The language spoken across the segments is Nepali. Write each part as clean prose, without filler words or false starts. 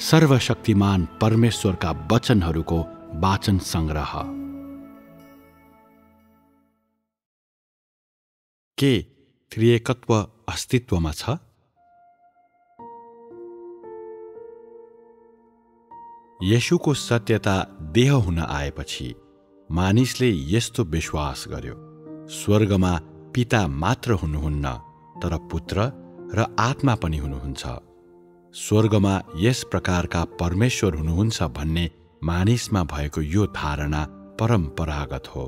सर्वशक्तिमान परमेश्वरका वचनहरूको वाचन संग्रह। के त्रिएकत्व अस्तित्वमा छ? येशूको सत्यता देह हुन आएपछि मानिसले यस्तो विश्वास गर्यो, स्वर्गमा पिता मात्र हुनुहुन्न, तर पुत्र र आत्मा पनि हुनुहुन्छ। स्वर्गमा यस प्रकारका परमेश्वर हुनुहुन्छ भन्ने मानिसमा भएको यो धारणा परम्परागत हो।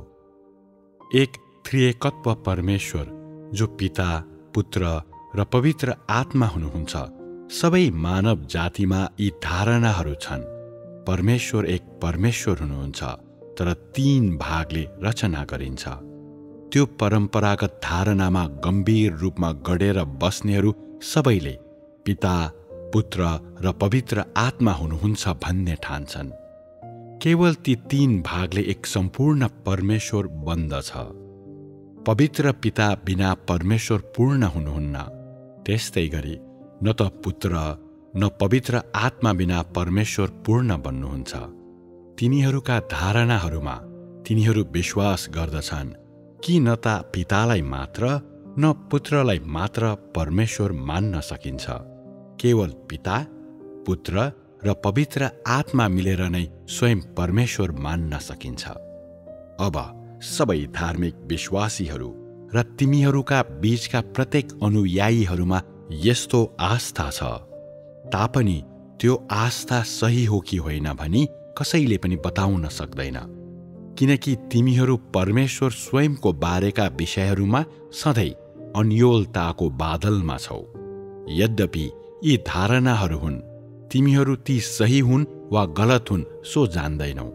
एक त्रिएकत्व परमेश्वर जो पिता, पुत्र र पवित्र आत्मा हुनुहुन्छ, सबै मानव जातिमा यी धारणाहरू छन्। परमेश्वर एक परमेश्वर हुनुहुन्छ, तर 3 भागले रचना गरिन्छ। त्यो परम्परागत धारणामा गम्भीर रूपमा गडेर बस्नेहरू सबैले पिता, पुत्र र पवित्र आत्मा हुनुहुन्छ भन्ने ठान्छन्। केवल ती 3 भागले एक सम्पूर्ण परमेश्वर बन्दछ। पवित्र पिता बिना परमेश्वर पूर्ण हुनुहुन्न। त्यस्तै गरी न त पुत्र न पवित्र आत्मा बिना परमेश्वर पूर्ण बन्नुहुन्छ। तिनीहरूका धारणाहरूमा तिनीहरू विश्वास गर्दछन् कि न त पितालाई मात्र न पुत्रलाई मात्र परमेश्वर मान्न सकिन्छ। केवल पिता, पुत्र र पवित्र आत्मा मिलेर नै स्वयं परमेश्वर मान्न सकिन्छ। अब सबै धार्मिक विश्वासीहरू र तिमीहरूका बीचका प्रत्येक अनुयायीहरूमा यस्तो आस्था छ, तापनि त्यो आस्था सही हो कि होइन भनी कसैले पनि बताउन सक्दैन, किनकि तिमीहरू परमेश्वर स्वयंको बारेका विषयहरूमा सधैँ अन्योलताको बादलमा छौ। यद्यपि यी धारणाहरू हुन्, तिमीहरू ती सही हुन् वा गलत हुन् सो जान्दैनौ,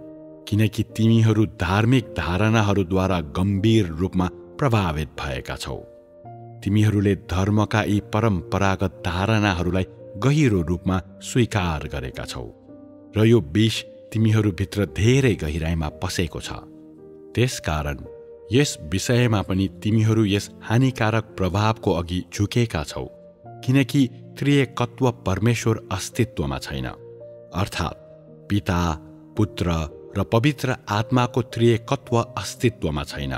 किनकि तिमीहरू धार्मिक धारणाहरूद्वारा गम्भीर रूपमा प्रभावित भएका छौ। तिमीहरूले धर्मका यी परम्परागत धारणाहरूलाई गहिरो रूपमा स्वीकार गरेका छौ र यो विष तिमीहरूभित्र धेरै गहिराइमा पसेको छ। त्यसकारण यस विषयमा पनि तिमीहरू यस हानिकारक प्रभावको अघि झुकेका छौ, किनकि त्रिएकत्व परमेश्वर अस्तित्वमा छैन, अर्थात् पिता, पुत्र र पवित्र आत्माको त्रिएकत्व अस्तित्वमा छैन।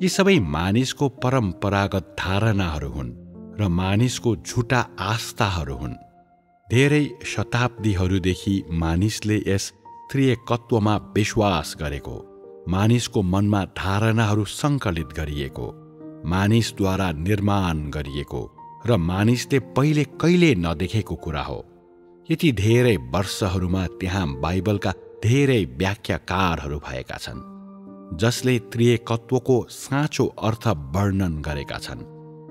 यी सबै मानिसको परम्परागत धारणाहरू हुन् र मानिसको झुटा आस्थाहरू हुन्। धेरै शताब्दीहरूदेखि मानिसले यस त्रिएकत्वमा विश्वास गरेको, मानिसको मनमा धारणाहरू सङ्कलित गरिएको, मानिसद्वारा निर्माण गरिएको र मानिसले पहिले कहिले नदेखेको कुरा हो। यति धेरै वर्षहरूमा त्यहाँ बाइबलका धेरै व्याख्याकारहरू भएका छन्, जसले त्रिएकत्वको साँचो अर्थ वर्णन गरेका छन्,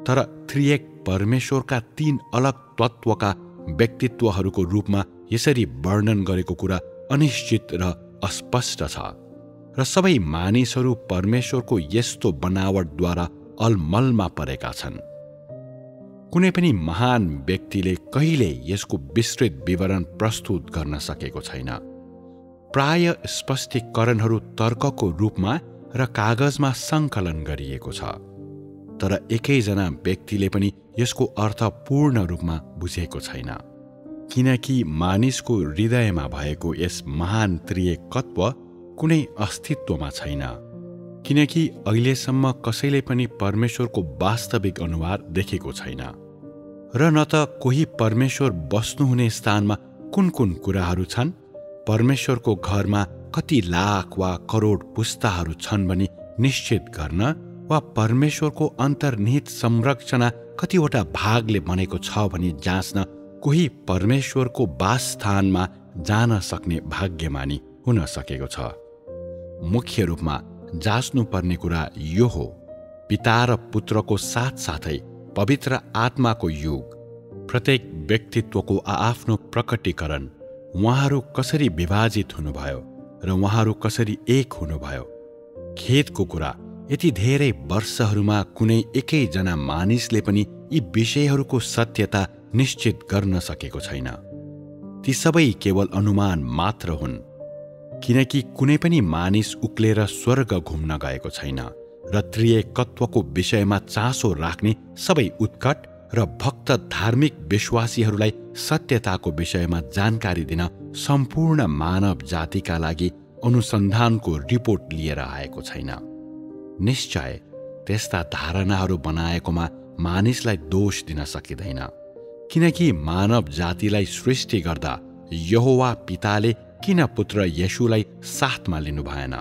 तर त्रिएक परमेश्वरका 3 अलग तत्त्वका व्यक्तित्वहरूको रूपमा यसरी वर्णन गरेको कुरा अनिश्चित र अस्पष्ट छ र सबै मानिसहरू परमेश्वरको यस्तो बनावटद्वारा अलमलमा परेका छन्। कुनै पनि महान व्यक्तिले कहिले यसको विस्तृत विवरण प्रस्तुत गर्न सकेको छैन। प्राय स्पष्टीकरणहरू तर्कको रूपमा र कागजमा सङ्कलन गरिएको छ, तर एकैजना व्यक्तिले पनि यसको अर्थ पूर्ण रूपमा बुझेको छैन, किनकि मानिसको हृदयमा भएको यस महान त्रिएकत्व कुनै अस्तित्वमा छैन, किनकि अहिलेसम्म कसैले पनि परमेश्वरको वास्तविक अनुहार देखेको छैन र न त कोही परमेश्वर बस्नुहुने स्थानमा कुन कुन कुराहरू छन्, परमेश्वरको घरमा कति लाख वा करोड पुस्ताहरू छन् भनी निश्चित गर्न वा परमेश्वरको अन्तर्निहित संरचना कतिवटा भागले बनेको छ भनी जाँच्न कोही परमेश्वरको वासस्थानमा जान सक्ने भाग्यमानी हुन सकेको छ। मुख्य रूपमा जाँच्नुपर्ने कुरा यो हो, पिता र पुत्रको साथसाथै पवित्र आत्माको युग, प्रत्येक व्यक्तित्वको आआफ्नो प्रकटीकरण, उहाँहरू कसरी विभाजित हुनुभयो र उहाँहरू कसरी एक हुनुभयो। खेदको कुरा, यति धेरै वर्षहरूमा कुनै एकैजना मानिसले पनि यी विषयहरूको सत्यता निश्चित गर्न सकेको छैन। ती सबै केवल अनुमान मात्र हुन्, किनकि कुनै पनि मानिस उक्लेर स्वर्ग घुम्न गएको छैन र त्रिएकत्वको विषयमा चासो राख्ने सबै उत्कट र भक्त धार्मिक विश्वासीहरूलाई सत्यताको विषयमा जानकारी दिन सम्पूर्ण मानव जातिका लागि अनुसन्धानको रिपोर्ट लिएर आएको छैन। निश्चय त्यस्ता धारणाहरू बनाएकोमा मानिसलाई दोष दिन सकिँदैन, किनकि मानव जातिलाई सृष्टि गर्दा यहोवा पिताले किन पुत्र येशूलाई साथमा लिनु भएन?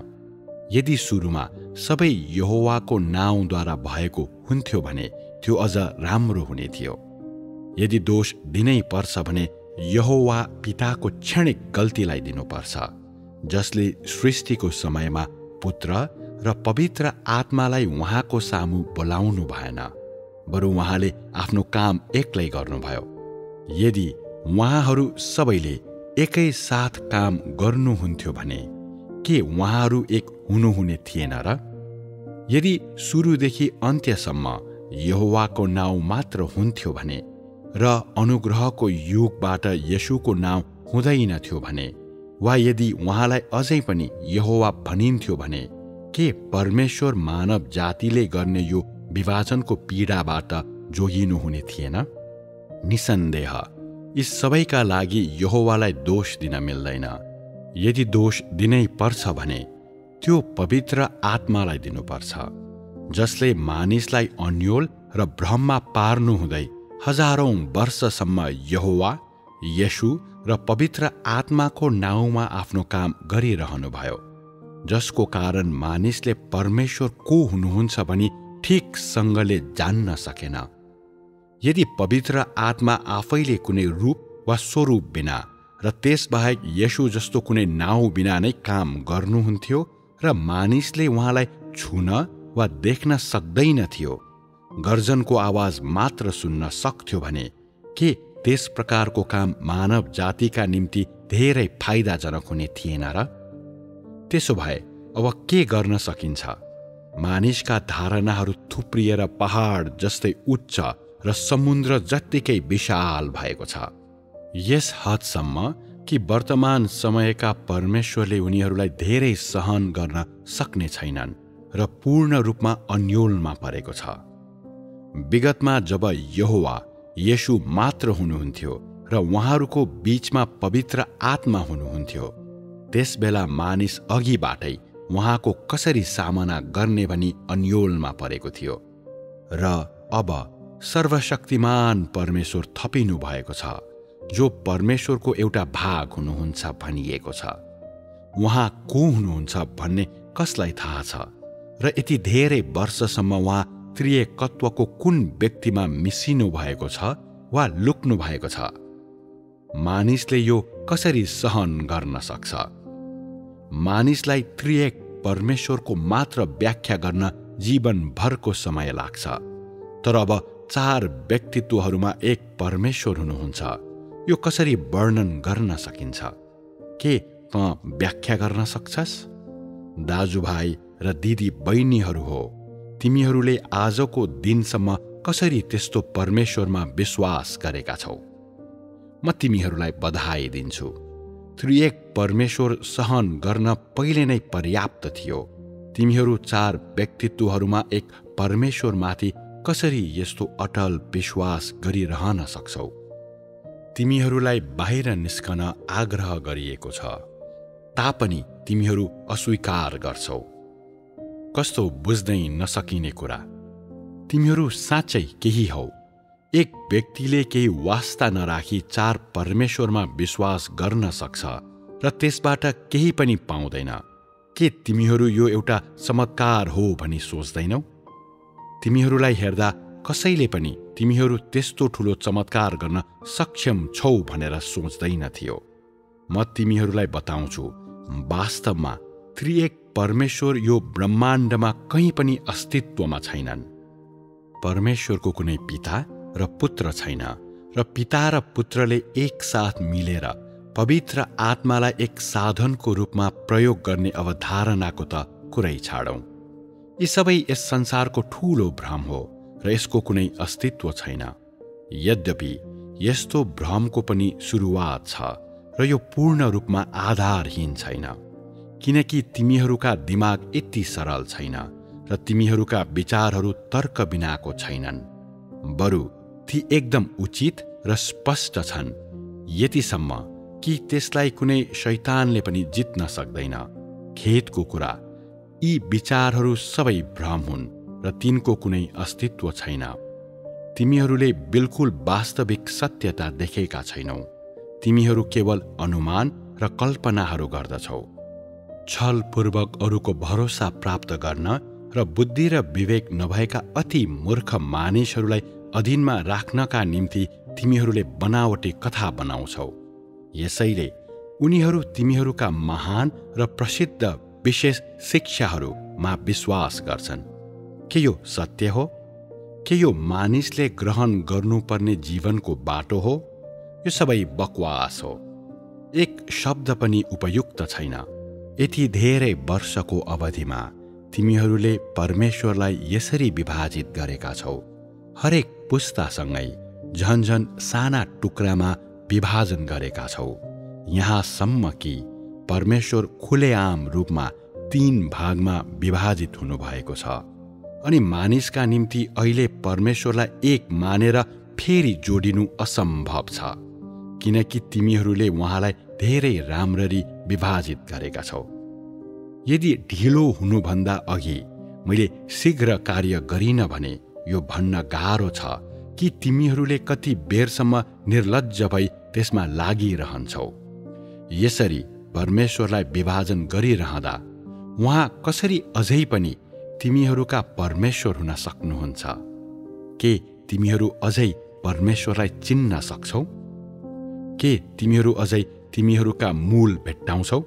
यदि सुरुमा सबै यहोवाको नाउँद्वारा भएको हुन्थ्यो भने त्यो अझ राम्रो हुने थियो। यदि दोष दिनै पर्छ भने यहोवा पिताको क्षणिक गल्तीलाई दिनुपर्छ, जसले सृष्टिको समयमा पुत्र र पवित्र आत्मालाई उहाँको सामु बोलाउनु भएन, बरु उहाँले आफ्नो काम एक्लै गर्नुभयो। यदि उहाँहरू सबैले एकै साथ काम गर्नुहुन्थ्यो भने के उहाँहरू एक हुनुहुने थिएन र? यदि सुरुदेखि अन्त्यसम्म यहोवाको नाउँ मात्र हुन्थ्यो भने र अनुग्रहको युगबाट येशूको नाउँ हुँदैनथ्यो भने, वा यदि उहाँलाई अझै पनि यहोवा भनिन्थ्यो भने के परमेश्वर मानव जातिले गर्ने यो विभाजनको पीडाबाट जोगिनुहुने थिएन? निसन्देह यी सबैका लागि यहोवालाई दोष दिन मिल्दैन। यदि दोष दिनै पर्छ भने त्यो पवित्र आत्मालाई दिनुपर्छ, जसले मानिसलाई अन्योल र भ्रममा पार्नु हुँदै हजारौं वर्षसम्म यहोवा, येशू र पवित्र आत्माको नाउँमा आफ्नो काम गरिरहनुभयो, जसको कारण मानिसले परमेश्वर को हुनुहुन्छ भनी ठिकसँगले जान्न सकेन। यदि पवित्र आत्मा आफैले कुनै रूप वा स्वरूप बिना र त्यसबाहेक येशू जस्तो कुनै नाउँ बिना नै काम गर्नुहुन्थ्यो र मानिसले उहाँलाई छुन वा देख्न सक्दैनथ्यो, गर्जनको आवाज मात्र सुन्न सक्थ्यो भने के त्यस प्रकारको काम मानव जातिका निम्ति धेरै फाइदाजनक हुने थिएन र? त्यसो भए अब के गर्न सकिन्छ? मानिसका धारणाहरू थुप्रिएर पहाड जस्तै उच्च र समुद्र जत्तिकै विशाल भएको छ, यस हदसम्म कि वर्तमान समयका परमेश्वरले उनीहरूलाई धेरै सहन गर्न सक्ने छैनन् र पूर्ण रूपमा अन्योलमा परेको छ। विगतमा जब यहोवा, येशू मात्र हुनुहुन्थ्यो र उहाँहरूको बीचमा पवित्र आत्मा हुनुहुन्थ्यो, त्यसबेला मानिस अघिबाटै उहाँको कसरी सामना गर्ने भनी अन्योलमा परेको थियो। र अब सर्वशक्तिमान परमेश्वर थपिनु भएको छ, जो परमेश्वरको एउटा भाग हुनुहुन्छ भनिएको छ। उहाँ को हुनुहुन्छ भन्ने कसलाई थाहा छ? र यति धेरै वर्षसम्म उहाँ त्रिएकत्वको कुन व्यक्तिमा मिसिनु भएको छ वा लुक्नु भएको छ? मानिसले यो कसरी सहन गर्न सक्छ? मानिसलाई त्रिएक परमेश्वरको मात्र व्याख्या गर्न जीवनभरको समय लाग्छ, तर अब चार व्यक्तित्वहरूमा एक परमेश्वर हुनुहुन्छ, यो कसरी वर्णन गर्न सकिन्छ? के त व्याख्या गर्न सक्छस्? दाजुभाइ र दिदी बहिनीहरू हो, तिमीहरूले आजको दिनसम्म कसरी त्यस्तो परमेश्वरमा विश्वास गरेका छौ? म तिमीहरूलाई बधाई दिन्छु। त्रिएक परमेश्वर सहन गर्न पहिले नै पर्याप्त थियो। तिमीहरू चार व्यक्तित्वहरूमा एक परमेश्वरमाथि कसरी यस्तो अटल विश्वास गरिरहन सक्छौ? तिमीहरूलाई बाहिर निस्कन आग्रह गरिएको छ, तापनि तिमीहरू अस्वीकार गर्छौ। कस्तो बुझ्दै नसकिने कुरा! तिमीहरू साँच्चै केही हौ। एक व्यक्तिले केही वास्ता नराखी चार परमेश्वरमा विश्वास गर्न सक्छ र त्यसबाट केही पनि पाउँदैन। के तिमीहरू यो एउटा चमत्कार हो भनी सोच्दैनौ? तिमीहरूलाई हेर्दा कसैले पनि तिमीहरू त्यस्तो ठुलो चमत्कार गर्न सक्षम छौ भनेर सोच्दैनथ्यो। म तिमीहरूलाई बताउँछु, वास्तवमा त्रिएक परमेश्वर यो ब्रह्माण्डमा कहीँ पनि अस्तित्वमा छैनन्। परमेश्वरको कुनै पिता र पुत्र छैन, र पिता र पुत्रले एकसाथ मिलेर पवित्र आत्मालाई एक साधनको रूपमा प्रयोग गर्ने अवधारणाको त कुरै छाडौं। यी सबै यस संसारको ठूलो भ्रम हो र यसको कुनै अस्तित्व छैन। यद्यपि यस्तो भ्रमको पनि सुरुवात छ र यो पूर्ण रूपमा आधारहीन छैन, किनकि तिमीहरूका दिमाग यति सरल छैन र तिमीहरूका विचारहरू तर्क बिनाको छैनन्। बरु ती एकदम उचित र स्पष्ट छन्, यतिसम्म कि त्यसलाई कुनै शैतानले पनि जित्न सक्दैन। खेदको कुरा, यी विचारहरू सबै भ्रम हुन् र तिनको कुनै अस्तित्व छैन। तिमीहरूले बिल्कुल वास्तविक सत्यता देखेका छैनौ। तिमीहरू केवल अनुमान र कल्पनाहरू गर्दछौ। छलपूर्वक अरूको भरोसा प्राप्त गर्न र बुद्धि र विवेक नभएका अति मूर्ख मानिसहरूलाई अधीनमा राख्नका निम्ति तिमीहरूले बनावटी कथा बनाउँछौ। यसैले उनीहरू तिमीहरूका महान र प्रसिद्ध विशेष शिक्षाहरूमा विश्वास गर्छन्। के यो सत्य हो? के यो मानिसले ग्रहण गर्नुपर्ने जीवनको बाटो हो? यो सबै बकवास हो। एक शब्द पनि उपयुक्त छैन। यति धेरै वर्षको अवधिमा तिमीहरूले परमेश्वरलाई यसरी विभाजित गरेका छौ, हरेक पुस्तासँगै झन्झन साना टुक्रामा विभाजन गरेका छौ, यहाँसम्म कि परमेश्वर खुलेआम रूपमा 3 भागमा विभाजित हुनुभएको छ। अनि मानिसका निम्ति अहिले परमेश्वरलाई एक मानेर फेरि जोडिनु असम्भव छ, किनकि तिमीहरूले उहाँलाई धेरै राम्ररी विभाजित गरेका छौ। यदि ढिलो हुनुभन्दा अघि मैले शीघ्र कार्य गरिन भने यो भन्न गाह्रो छ कि तिमीहरूले कति बेरसम्म निर्लज्ज भई त्यसमा लागिरहन्छौ। यसरी परमेश्वरलाई विभाजन गरिरहँदा उहाँ कसरी अझै पनि तिमीहरूका परमेश्वर हुन सक्नुहुन्छ? के तिमीहरू अझै परमेश्वरलाई चिन्न सक्छौ? के तिमीहरू अझै तिमीहरूका मूल भेट्टाउँछौ?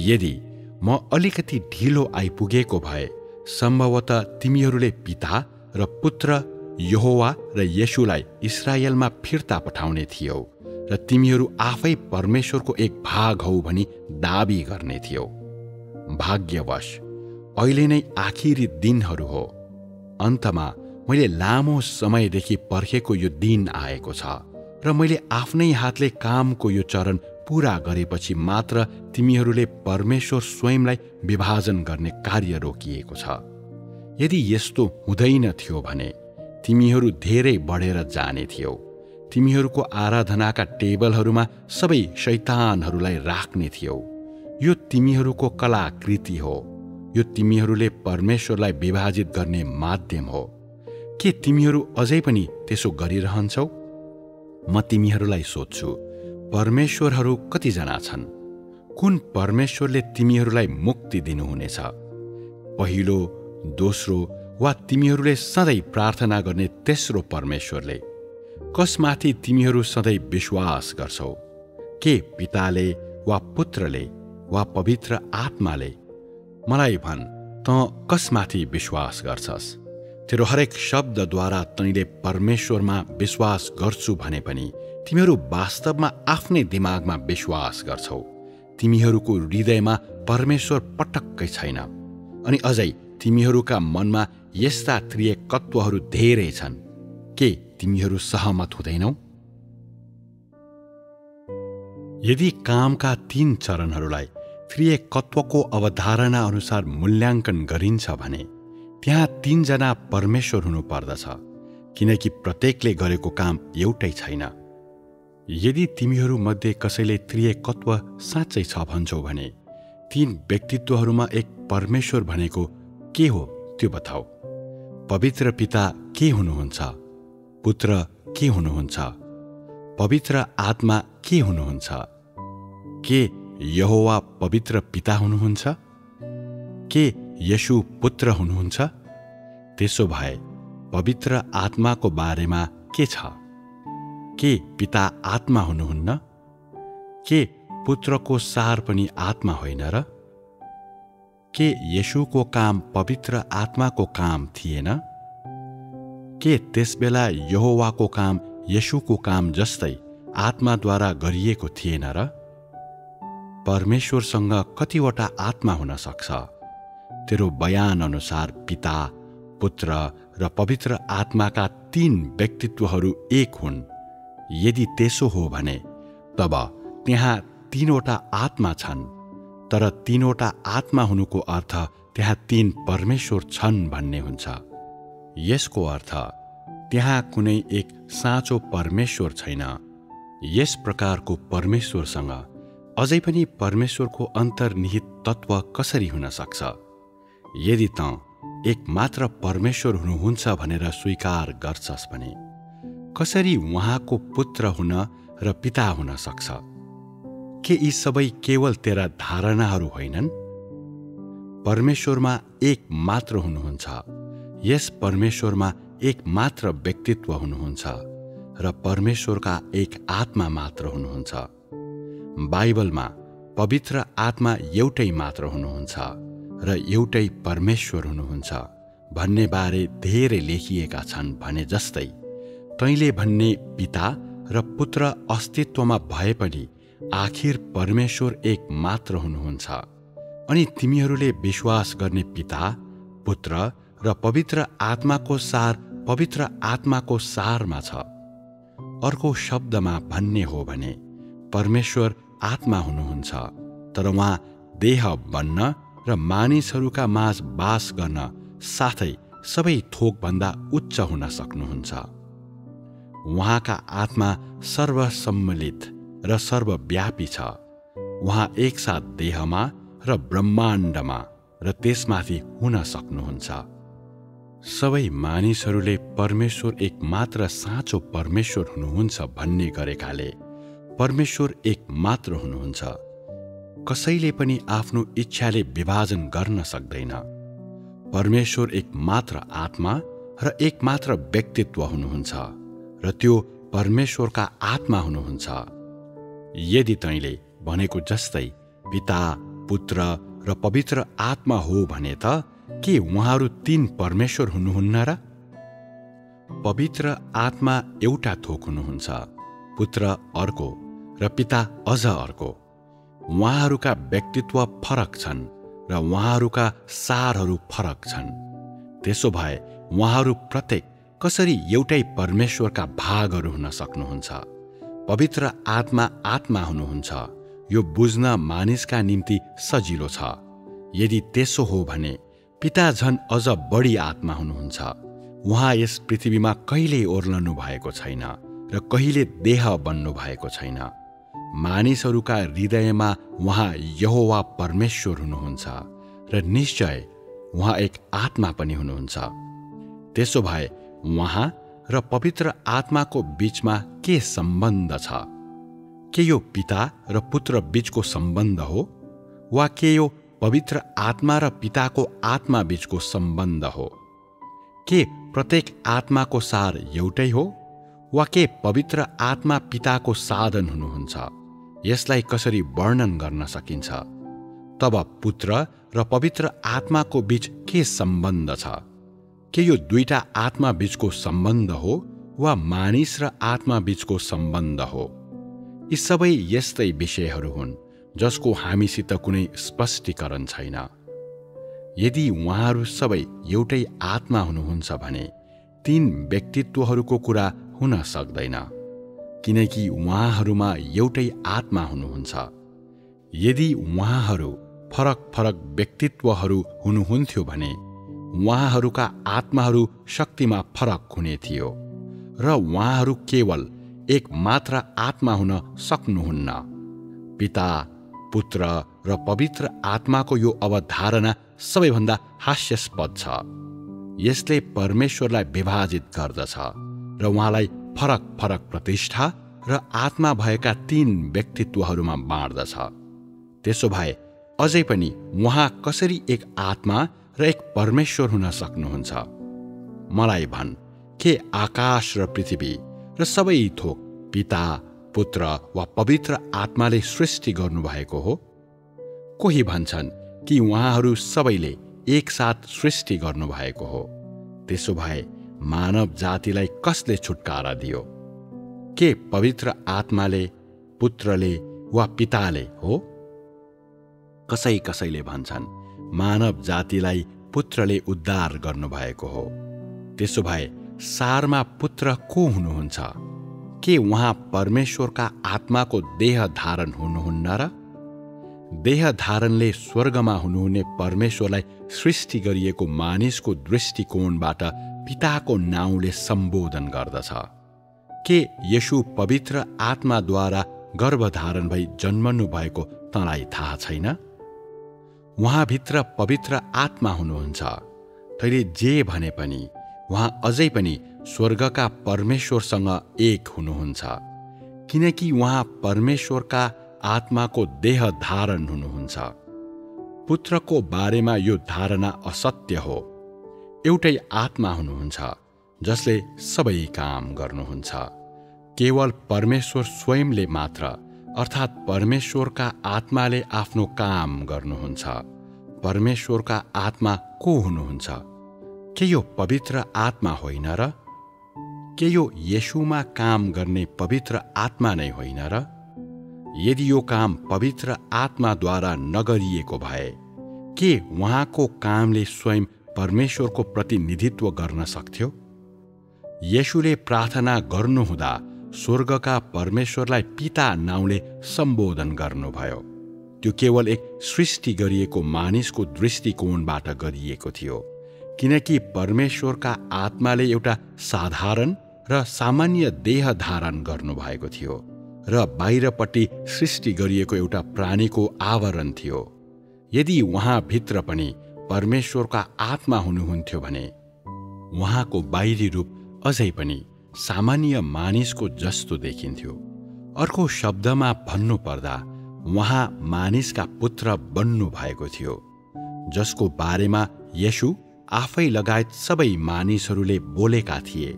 यदि म अलिकति ढिलो आइपुगेको भए सम्भवतः तिमीहरूले पिता र पुत्र यहोवा र येशूलाई इस्राएलमा फिर्ता पठाउने थियौ र तिमीहरू आफै परमेश्वरको एक भाग हौ भनी दाबी गर्ने थियौ। भाग्यवश अहिले नै आखिरी दिनहरू हो। अन्तमा मैले लामो समयदेखि पर्खेको यो दिन आएको छ र मैले आफ्नै हातले कामको यो चरण पूरा गरेपछि मात्र तिमीहरूले परमेश्वर स्वयंलाई विभाजन गर्ने कार्य रोकिएको छ। यदि यस्तो हुँदैन थियो भने तिमीहरू धेरै बढेर जाने थियौ। तिमीहरूको आराधनाका टेबलहरूमा सबै शैतानहरूलाई राख्ने थियौ। यो तिमीहरूको कलाकृति हो। यो तिमीहरूले परमेश्वरलाई विभाजित गर्ने माध्यम हो। के तिमीहरू अझै पनि त्यसो गरिरहन्छौ? म तिमीहरूलाई सोध्छु, परमेश्वरहरू कतिजना छन्? कुन परमेश्वरले तिमीहरूलाई मुक्ति दिनुहुनेछ? पहिलो, दोस्रो वा तिमीहरूले सधैँ प्रार्थना गर्ने तेस्रो परमेश्वरले? कसमाथि तिमीहरू सधैँ विश्वास गर्छौ? के पिताले वा पुत्रले वा पवित्र आत्माले? मलाई भन्, त कसमाथि विश्वास गर्छस्? तेरो हरेक शब्दद्वारा तैँले परमेश्वरमा विश्वास गर्छु भने पनि तिमीहरू वास्तवमा आफ्नै दिमागमा विश्वास गर्छौ। तिमीहरूको हृदयमा परमेश्वर पटक्कै छैन। अनि अझै तिमीहरूका मनमा यस्ता त्रिएकत्वहरू धेरै छन्। के तिमीहरू सहमत हुँदैनौ? यदि कामका 3 चरणहरूलाई त्रिएकत्वको अवधारणा अनुसार मूल्याङ्कन गरिन्छ भने त्यहाँ 3 जना परमेश्वर हुनुपर्दछ, किनकि प्रत्येकले गरेको काम एउटै छैन। यदि तिमीहरू मध्ये कसैले त्रिएकत्व साँच्चै छ भन्छौ भने 3 व्यक्तित्वहरूमा एक परमेश्वर भनेको के हो त्यो बताऊ। पवित्र पिता के हुनुहुन्छ? पुत्र के हुनुहुन्छ? पवित्र आत्मा के हुनुहुन्छ? के यहोवा पवित्र पिता हुनुहुन्छ? के येशू पुत्र हुनुहुन्छ? त्यसो भए पवित्र आत्माको बारेमा के छ? के पिता आत्मा हुनुहुन्न? के पुत्रको सार पनि आत्मा होइन र? के येशूको काम पवित्र आत्माको काम थिएन? के त्यसबेला यहोवाको काम येशूको काम जस्तै आत्माद्वारा गरिएको थिएन र? परमेश्वरसँग कतिवटा आत्मा हुन सक्छ? तेरो बयान अनुसार पिता, पुत्र र पवित्र आत्माका 3 व्यक्तित्वहरू एक हुन्। यदि त्यसो हो भने तब त्यहाँ 3वटा आत्मा छन्, तर 3वटा आत्मा हुनुको अर्थ त्यहाँ 3 परमेश्वर छन् भन्ने हुन्छ। यसको अर्थ त्यहाँ कुनै एक साँचो परमेश्वर छैन। यस प्रकारको परमेश्वरसँग अझै पनि परमेश्वरको अन्तर्निहित तत्त्व कसरी हुन सक्छ? यदि त एक मात्र परमेश्वर हुनुहुन्छ भनेर स्वीकार गर्छस् भने कसरी उहाँको पुत्र हुन र पिता हुन सक्छ? के यी सबै केवल तेरा धारणाहरू होइनन्? परमेश्वरमा एक मात्र हुनुहुन्छ। यस परमेश्वरमा एक मात्र व्यक्तित्व हुनुहुन्छ र परमेश्वरका एक आत्मा मात्र हुनुहुन्छ। बाइबलमा पवित्र आत्मा एउटै मात्र हुनुहुन्छ र एउटै परमेश्वर हुनुहुन्छ भन्ने बारे धेरै लेखिएका छन् भने जस्तै तैँले भन्ने पिता र पुत्र अस्तित्वमा भए पनि आखिर परमेश्वर एक मात्र हुनुहुन्छ अनि तिमीहरूले विश्वास गर्ने पिता, पुत्र र पवित्र आत्माको सार पवित्र आत्माको सारमा छ। अर्को शब्दमा भन्ने हो भने परमेश्वर आत्मा हुनुहुन्छ, तर उहाँ देह बन्न र मानिसहरूका माझ बास गर्न साथै सबै थोकभन्दा उच्च हुन सक्नुहुन्छ। उहाँका आत्मा सर्वसम्मिलित र सर्वव्यापी छ। उहाँ एकसाथ देहमा र ब्रह्माण्डमा र त्यसमाथि हुन सक्नुहुन्छ। सबै मानिसहरूले परमेश्वर एक मात्र साँचो परमेश्वर हुनुहुन्छ भन्ने गरेकाले परमेश्वर एक मात्र हुनुहुन्छ। कसैले पनि आफ्नो इच्छाले विभाजन गर्न सक्दैन। परमेश्वर एक मात्र आत्मा र एक मात्र व्यक्तित्व हुनुहुन्छ र त्यो परमेश्वरका आत्मा हुनुहुन्छ। यदि तैँले भनेको जस्तै पिता, पुत्र र पवित्र आत्मा हो भने त के उहाँहरू तीन परमेश्वर हुनुहुन्न र? पवित्र आत्मा एउटा थोक हुनुहुन्छ, पुत्र अर्को र पिता अझ अर्को। उहाँहरूका व्यक्तित्व फरक छन् र उहाँहरूका सारहरू फरक छन्। त्यसो भए उहाँहरू प्रत्येक कसरी एउटै परमेश्वरका भागहरू हुन सक्नुहुन्छ? पवित्र आत्मा आत्मा हुनुहुन्छ, यो बुझ्न मानिसका निम्ति सजिलो छ। यदि त्यसो हो भने पिता झन् अझ बढी आत्मा हुनुहुन्छ। उहाँ यस पृथ्वीमा कहिल्यै ओर्लनु भएको छैन र कहिले देह बन्नु भएको छैन। मानिसहरूका हृदयमा उहाँ यहोवा परमेश्वर हुनुहुन्छ र निश्चय उहाँ एक आत्मा पनि हुनुहुन्छ। त्यसो भए उहाँ र पवित्र आत्माको बीचमा के सम्बन्ध छ? के यो पिता र पुत्र बीचको सम्बन्ध हो, वा के यो पवित्र आत्मा र पिताको आत्मा बीचको सम्बन्ध हो? के प्रत्येक आत्माको सार एउटै हो, वा के पवित्र आत्मा पिताको साधन हुनुहुन्छ? यसलाई कसरी वर्णन गर्न सकिन्छ? तब पुत्र र पवित्र आत्माको बीच के सम्बन्ध छ? के यो दुईटा आत्मा बीचको सम्बन्ध हो, वा मानिस र आत्मा बीचको सम्बन्ध हो? यी सबै यस्तै विषयहरू हुन् जसको हामीसित कुनै स्पष्टीकरण छैन। यदि उहाँहरू सबै एउटै आत्मा हुनुहुन्छ भने तीन व्यक्तित्वहरूको कुरा हुन सक्दैन, किनकि उहाँहरूमा एउटै आत्मा हुनुहुन्छ। यदि उहाँहरू फरक फरक व्यक्तित्वहरू हुनुहुन्थ्यो भने उहाँहरूका आत्माहरू शक्तिमा फरक हुने थियो र उहाँहरू केवल एक मात्र आत्मा हुन सक्नुहुन्न। पिता, पुत्र र पवित्र आत्माको यो अवधारणा सबैभन्दा हास्यास्पद छ। यसले परमेश्वरलाई विभाजित गर्दछ र उहाँलाई फरक फरक प्रतिष्ठा र आत्मा भएका तीन व्यक्तित्वहरूमा बाँड्दछ। त्यसो भए अझै पनि उहाँ कसरी एक आत्मा र एक परमेश्वर हुन सक्नुहुन्छ? मलाई भन्, के आकाश र पृथ्वी र सबै थोक पिता, पुत्र वा पवित्र आत्माले सृष्टि गर्नुभएको हो? कोही भन्छन् कि उहाँहरू सबैले एकसाथ सृष्टि गर्नुभएको हो। त्यसो भए मानव जातिलाई कसले छुटकारा दियो? के पवित्र आत्माले, पुत्रले वा पिताले हो? कसै कसैले भन्छन् मानव जातिलाई पुत्रले उद्धार गर्नुभएको हो। त्यसो भए सारमा पुत्र को हुनुहुन्छ? के उहाँ परमेश्वरका आत्माको देह धारण हुनुहुन्न र? देह धारणले स्वर्गमा हुनुहुने परमेश्वरलाई सृष्टि गरिएको मानिसको दृष्टिकोणबाट पिताको नाउँले सम्बोधन गर्दछ। के येशू पवित्र आत्माद्वारा गर्भधारण भई जन्मनु भएको तँलाई थाहा छैन? उहाँभित्र पवित्र आत्मा हुनुहुन्छ। तैले जे भने पनि उहाँ अझै पनि स्वर्गका परमेश्वरसँग एक हुनुहुन्छ, किनकि उहाँ परमेश्वरका आत्माको देह धारण हुनुहुन्छ। पुत्रको बारेमा यो धारणा असत्य हो। एउटै आत्मा हुनुहुन्छ जसले सबै काम गर्नुहुन्छ। केवल परमेश्वर स्वयंले मात्र, अर्थात् परमेश्वरका आत्माले आफ्नो काम गर्नुहुन्छ। परमेश्वरका आत्मा को हुनुहुन्छ? के यो पवित्र आत्मा होइन र? के यो येशूमा काम गर्ने पवित्र आत्मा नै होइन र? यदि यो काम पवित्र आत्माद्वारा नगरिएको भए के उहाँको कामले स्वयं परमेश्वरको प्रतिनिधित्व गर्न सक्थ्यो? येशूले प्रार्थना गर्नुहुँदा स्वर्गका परमेश्वरलाई पिता नाउँले सम्बोधन गर्नुभयो। त्यो केवल एक सृष्टि गरिएको मानिसको दृष्टिकोणबाट गरिएको थियो, किनकि परमेश्वरका आत्माले एउटा साधारण र सामान्य देह धारण गर्नुभएको थियो र बाहिरपट्टि सृष्टि गरिएको एउटा प्राणीको आवरण थियो। यदि उहाँभित्र पनि परमेश्वरका आत्मा हुनुहुन्थ्यो भने उहाँको बाहिरी रूप अझै पनि सामान्य मानिसको जस्तो देखिन्थ्यो। अर्को शब्दमा भन्नुपर्दा उहाँ मानिसका पुत्र बन्नु भएको थियो, जसको बारेमा येशू आफै लगायत सबै मानिसहरूले बोलेका थिए।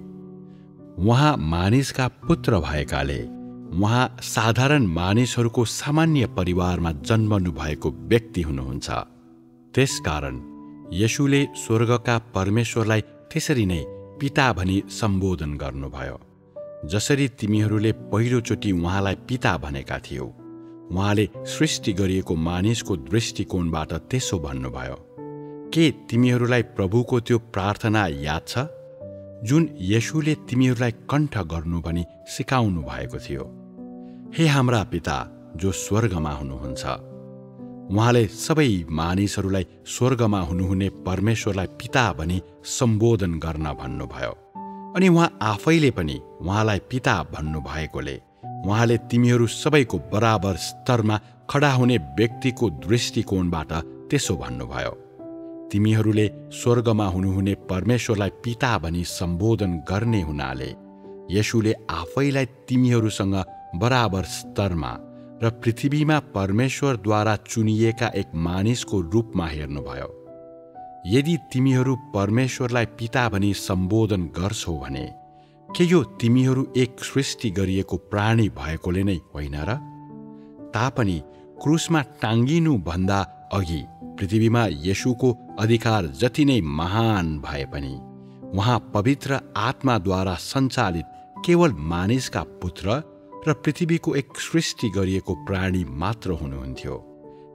उहाँ मानिसका पुत्र भएकाले उहाँ साधारण मानिसहरूको सामान्य परिवारमा जन्मनु भएको व्यक्ति हुनुहुन्छ। त्यसकारण येशूले स्वर्गका परमेश्वरलाई त्यसरी नै पिता भनी सम्बोधन गर्नुभयो। जसरी तिमीहरूले पहिलोचोटि उहाँलाई पिता भनेका थियौ, उहाँले सृष्टि गरिएको मानिसको दृष्टिकोणबाट त्यसो भन्नुभयो। के तिमीहरूलाई प्रभुको त्यो प्रार्थना याद छ जुन येशूले तिमीहरूलाई कण्ठ गर्नु भनी सिकाउनु भएको थियो? हे हाम्रा पिता जो स्वर्गमा हुनुहुन्छ। उहाँले सबै मानिसहरूलाई स्वर्गमा हुनुहुने परमेश्वरलाई पिता भनी सम्बोधन गर्न भन्नुभयो। अनि उहाँ आफैले पनि उहाँलाई पिता भन्नुभएकोले उहाँले तिमीहरू सबैको बराबर स्तरमा खडा हुने व्यक्तिको दृष्टिकोणबाट त्यसो भन्नुभयो। तिमीहरूले स्वर्गमा हुनुहुने परमेश्वरलाई पिता भनी सम्बोधन गर्ने हुनाले येशूले आफैलाई तिमीहरूसँग बराबर स्तरमा र पृथ्वीमा परमेश्वरद्वारा चुनिएका एक मानिसको रूपमा हेर्नुभयो। यदि तिमीहरू परमेश्वरलाई पिता भनी सम्बोधन गर्छौ भने के यो तिमीहरू एक सृष्टि गरिएको प्राणी भएकोले नै होइन र? तापनि क्रुसमा टाङ्गिनु भन्दा अघि पृथ्वीमा येशूको अधिकार जति नै महान भए पनि उहाँ पवित्र आत्माद्वारा सञ्चालित केवल मानिसका पुत्र र पृथ्वीको एक सृष्टि गरिएको प्राणी मात्र हुनुहुन्थ्यो,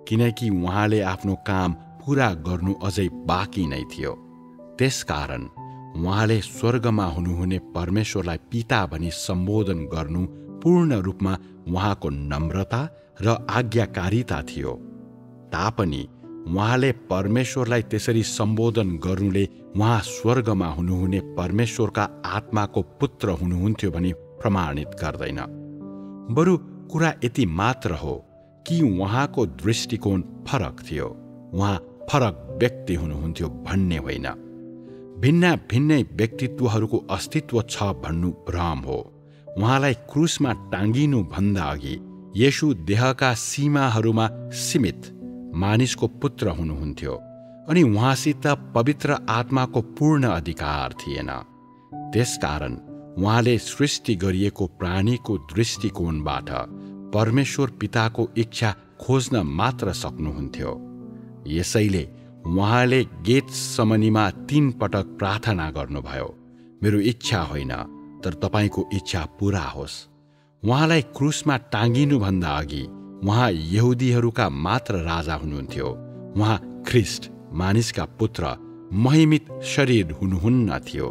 किनकि उहाँले आफ्नो काम पूरा गर्नु अझै बाँकी नै थियो। त्यसकारण उहाँले स्वर्गमा हुनुहुने परमेश्वरलाई पिता भनी सम्बोधन गर्नु पूर्ण रूपमा उहाँको नम्रता र आज्ञाकारिता थियो। तापनि उहाँले परमेश्वरलाई त्यसरी सम्बोधन गर्नुले उहाँ स्वर्गमा हुनुहुने परमेश्वरका आत्माको पुत्र हुनुहुन्थ्यो भनी प्रमाणित गर्दैन। बरु कुरा यति मात्र हो कि उहाँको दृष्टिकोण फरक थियो। उहाँ फरक व्यक्ति हुनुहुन्थ्यो भन्ने होइन। भिन्न भिन्नै व्यक्तित्वहरूको अस्तित्व छ भन्नु भ्रम हो। उहाँलाई क्रुसमा टाङ्गिनु भन्दा अघि येशू देहका सीमाहरूमा सीमित मानिसको पुत्र हुनुहुन्थ्यो अनि उहाँसित पवित्र आत्माको पूर्ण अधिकार थिएन। त्यसकारण उहाँले सृष्टि गरिएको प्राणीको दृष्टिकोणबाट परमेश्वर पिताको इच्छा खोज्न मात्र सक्नुहुन्थ्यो। यसैले उहाँले गेतसमनीमा 3 पटक प्रार्थना गर्नुभयो, मेरो इच्छा होइन तर तपाईँको इच्छा पूरा होस्। उहाँलाई क्रुसमा टाङ्गिनुभन्दा अघि उहाँ यहुदीहरूका मात्र राजा हुनुहुन्थ्यो। उहाँ ख्रिस्ट मानिसका पुत्र महिमित शरीर हुनुहुन्न थियो।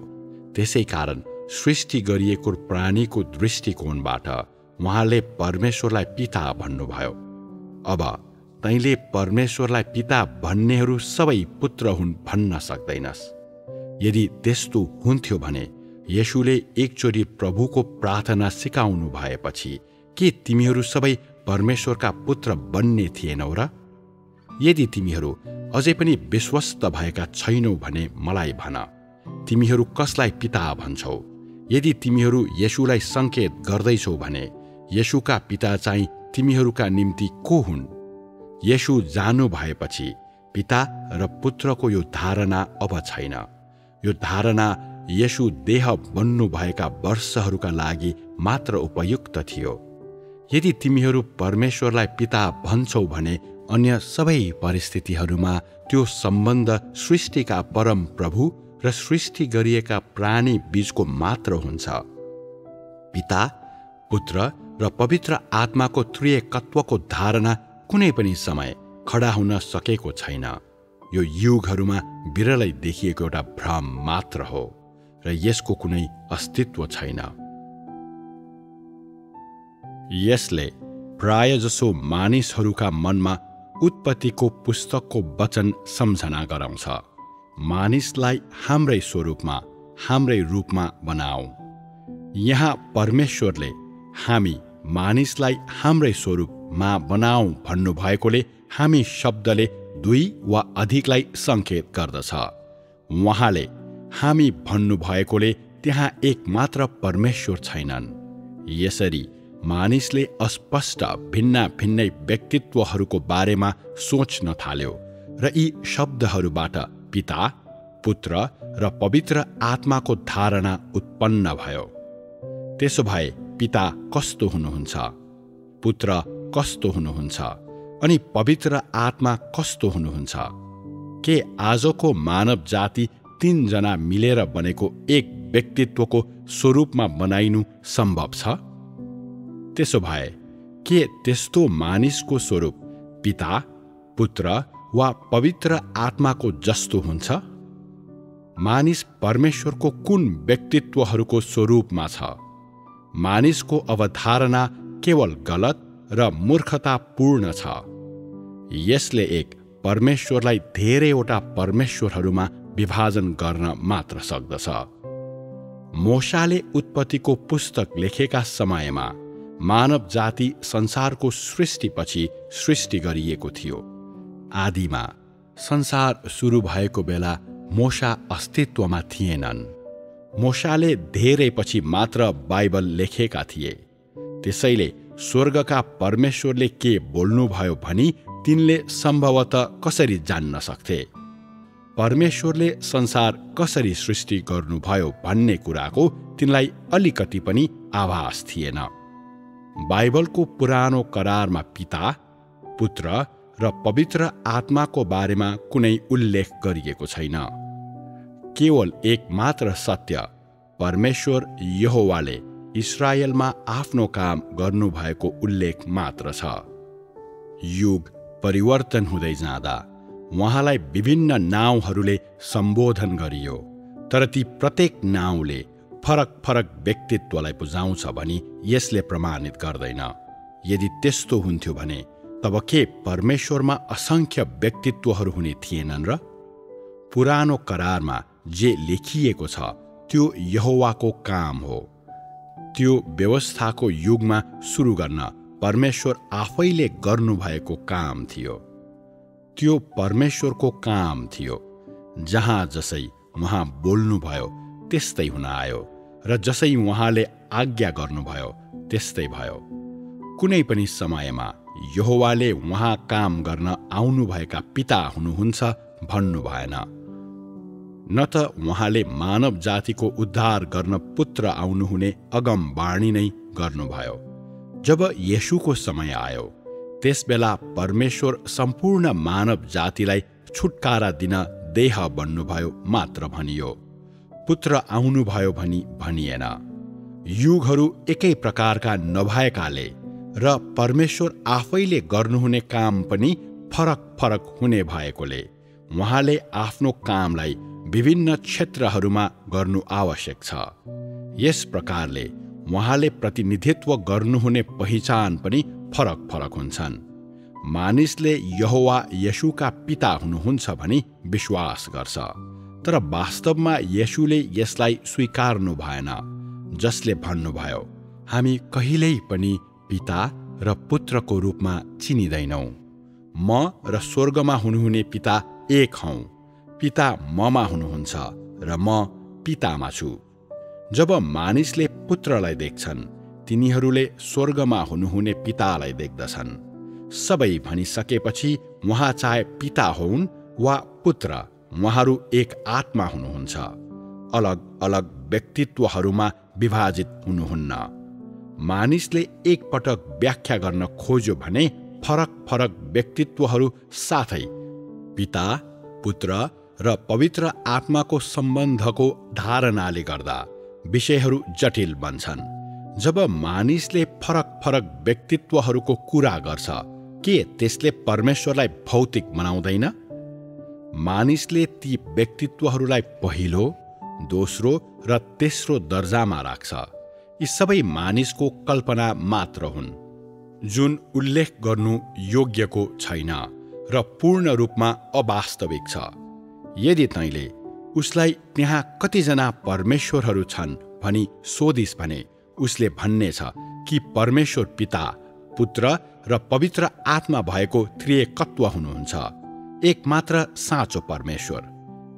त्यसै कारण सृष्टि गरिएको प्राणीको दृष्टिकोणबाट उहाँले परमेश्वरलाई पिता भन्नुभयो। अब तैँले परमेश्वरलाई पिता भन्नेहरू सबै पुत्र हुन् भन्न सक्दैनस्, यदि त्यस्तो हुन्थ्यो भने येशूले एकचोटि प्रभुको प्रार्थना सिकाउनु भएपछि के तिमीहरू सबै परमेश्वरका पुत्र बन्ने थिएनौ र? यदि तिमीहरू अझै पनि विश्वस्त भएका छैनौ भने मलाई भन, तिमीहरू कसलाई पिता भन्छौ? यदि तिमीहरू येशूलाई संकेत गर्दैछौ भने येशूका पिता चाहिँ तिमीहरूका निम्ति को हुन्? येशू जानु भएपछि पिता र पुत्रको यो धारणा अब छैन। यो धारणा येशू देह बन्नुभएका वर्षहरूका लागि मात्र उपयुक्त थियो। यदि तिमीहरू परमेश्वरलाई पिता भन्छौ भने अन्य सबै परिस्थितिहरूमा त्यो सम्बन्ध सृष्टिका परम प्रभु र सृष्टि गरिएका प्राणी बीचको मात्र हुन्छ। पिता, पुत्र र पवित्र आत्माको त्रिएकत्वको धारणा कुनै पनि समय खडा हुन सकेको छैन। यो युगहरूमा विरलै देखिएको एउटा भ्रम मात्र हो र यसको कुनै अस्तित्व छैन। यसले प्रायजसो मानिसहरूका मनमा उत्पत्तिको पुस्तकको वचन सम्झना गराउँछ, मानिसलाई हाम्रै स्वरूपमा, हाम्रै रूपमा बनाऊ। यहाँ परमेश्वरले हामी मानिसलाई हाम्रै स्वरूपमा बनाऊ भन्नुभएकोले हामी शब्दले दुई वा अधिकलाई सङ्केत गर्दछ। उहाँले हामी भन्नुभएकोले त्यहाँ एक मात्र परमेश्वर छैनन्। यसरी मानिसले अस्पष्ट भिन्नै व्यक्तित्वहरूको बारेमा सोच्न थाल्यो र यी शब्दहरूबाट पिता, पुत्र र पवित्र आत्माको धारणा उत्पन्न भयो। त्यसो भए पिता कस्तो हुनुहुन्छ, पुत्र कस्तो हुनुहुन्छ अनि पवित्र आत्मा कस्तो हुनुहुन्छ? के आजको मानव जाति 3 जना मिलेर बनेको एक व्यक्तित्वको स्वरूपमा बनाइनु सम्भव छ? त्यसो भए के त्यस्तो मानिसको स्वरूप पिता, पुत्र वा पवित्र आत्माको जस्तो हुन्छ? मानिस परमेश्वरको कुन व्यक्तित्वहरूको स्वरूपमा छ? मानिसको अवधारणा केवल गलत र मूर्खतापूर्ण छ। यसले एक परमेश्वरलाई धेरैवटा परमेश्वरहरूमा विभाजन गर्न मात्र सक्दछ। मोशाले उत्पत्तिको पुस्तक लेखेका समयमा मानव जाति संसारको सृष्टिपछि सृष्टि गरिएको थियो। आदिमा संसार सुरु भएको बेला मोशा अस्तित्वमा थिएनन्। मोशाले धेरै पछि मात्र बाइबल लेखेका थिए। त्यसैले स्वर्गका परमेश्वरले के बोल्नुभयो भनी तिनले सम्भवतः कसरी जान्न सक्थे? परमेश्वरले संसार कसरी सृष्टि गर्नुभयो भन्ने कुराको तिनलाई अलिकति पनि आभास थिएन। बाइबलको पुरानो करारमा पिता, पुत्र र पवित्र आत्माको बारेमा कुनै उल्लेख गरिएको छैन। केवल एक मात्र सत्य, परमेश्वर यहोवाले इस्राएलमा आफ्नो काम गर्नुभएको उल्लेख मात्र छ। युग परिवर्तन हुँदै जाँदा उहाँलाई विभिन्न नाउँहरूले सम्बोधन गरियो, तर ती प्रत्येक नाउँले फरक फरक व्यक्तित्वलाई बुझाउँछ भनी यसले प्रमाणित गर्दैन। यदि त्यस्तो हुन्थ्यो भने तब के परमेश्वरमा असंख्य व्यक्तित्वहरू हुने थिएनन् र? पुरानो करारमा जे लेखिएको छ त्यो यहोवाको काम हो। त्यो व्यवस्थाको युगमा सुरु गर्न परमेश्वर आफैले गर्नुभएको काम थियो। त्यो परमेश्वरको काम थियो। जहाँ जसै उहाँ बोल्नुभयो त्यस्तै हुन आयो र जसै उहाँले आज्ञा गर्नुभयो त्यस्तै भयो। कुनै पनि समयमा यहोवाले उहाँ काम गर्न आउनुभएका पिता हुनुहुन्छ भन्नु भएन। न त उहाँले मानव जातिको उद्धार गर्न पुत्र आउनुहुने अगमवाणी नै गर्नुभयो। जब येशूको समय आयो त्यसबेला परमेश्वर सम्पूर्ण मानव जातिलाई छुटकारा दिन देह बन्नुभयो मात्र भनियो। पुत्र आउनुभयो भनी भनिएन। युगहरू एकै प्रकारका नभएकाले र परमेश्वर आफैले गर्नुहुने काम पनि फरक फरक हुने भएकोले उहाँले आफ्नो कामलाई विभिन्न क्षेत्रहरूमा गर्नु आवश्यक छ। यस प्रकारले उहाँले प्रतिनिधित्व गर्नुहुने पहिचान पनि फरक फरक हुन्छन्। मानिसले यहोवा येशूका पिता हुनुहुन्छ भनी विश्वास गर्छ, तर वास्तवमा येशूले यसलाई स्वीकार्नु भएन, जसले भन्नुभयो, हामी कहिल्यै पनि पिता र पुत्रको रूपमा चिनिँदैनौँ। म र स्वर्गमा हुनुहुने पिता एक हौँ। पिता ममा हुनुहुन्छ र म पितामा छु। जब मानिसले पुत्रलाई देख्छन्, तिनीहरूले स्वर्गमा हुनुहुने पितालाई देख्दछन्। सबै भनिसकेपछि उहाँ चाहे पिता हुन् वा पुत्र, उहाँहरू एक आत्मा हुनुहुन्छ। अलग अलग व्यक्तित्वहरूमा विभाजित हुनुहुन्न। मानिसले एकपटक व्याख्या गर्न खोज्यो भने फरक फरक व्यक्तित्वहरू साथै पिता, पुत्र र पवित्र आत्माको सम्बन्धको धारणाले गर्दा विषयहरू जटिल बन्छन्। जब मानिसले फरक फरक व्यक्तित्वहरूको कुरा गर्छ, के त्यसले परमेश्वरलाई भौतिक बनाउँदैन? मानिसले ती व्यक्तित्वहरूलाई पहिलो, दोस्रो र तेस्रो दर्जामा राख्छ। यी सबै मानिसको कल्पना मात्र हुन्, जुन उल्लेख गर्नु योग्यको छैन र पूर्ण रूपमा अवास्तविक छ। यदि तैँले उसलाई त्यहाँ कतिजना परमेश्वरहरू छन् भनी सोधिस् भने उसले भन्नेछ कि परमेश्वर पिता, पुत्र र पवित्र आत्मा भएको त्रिएकत्व हुनुहुन्छ, एकमात्र साँचो परमेश्वर।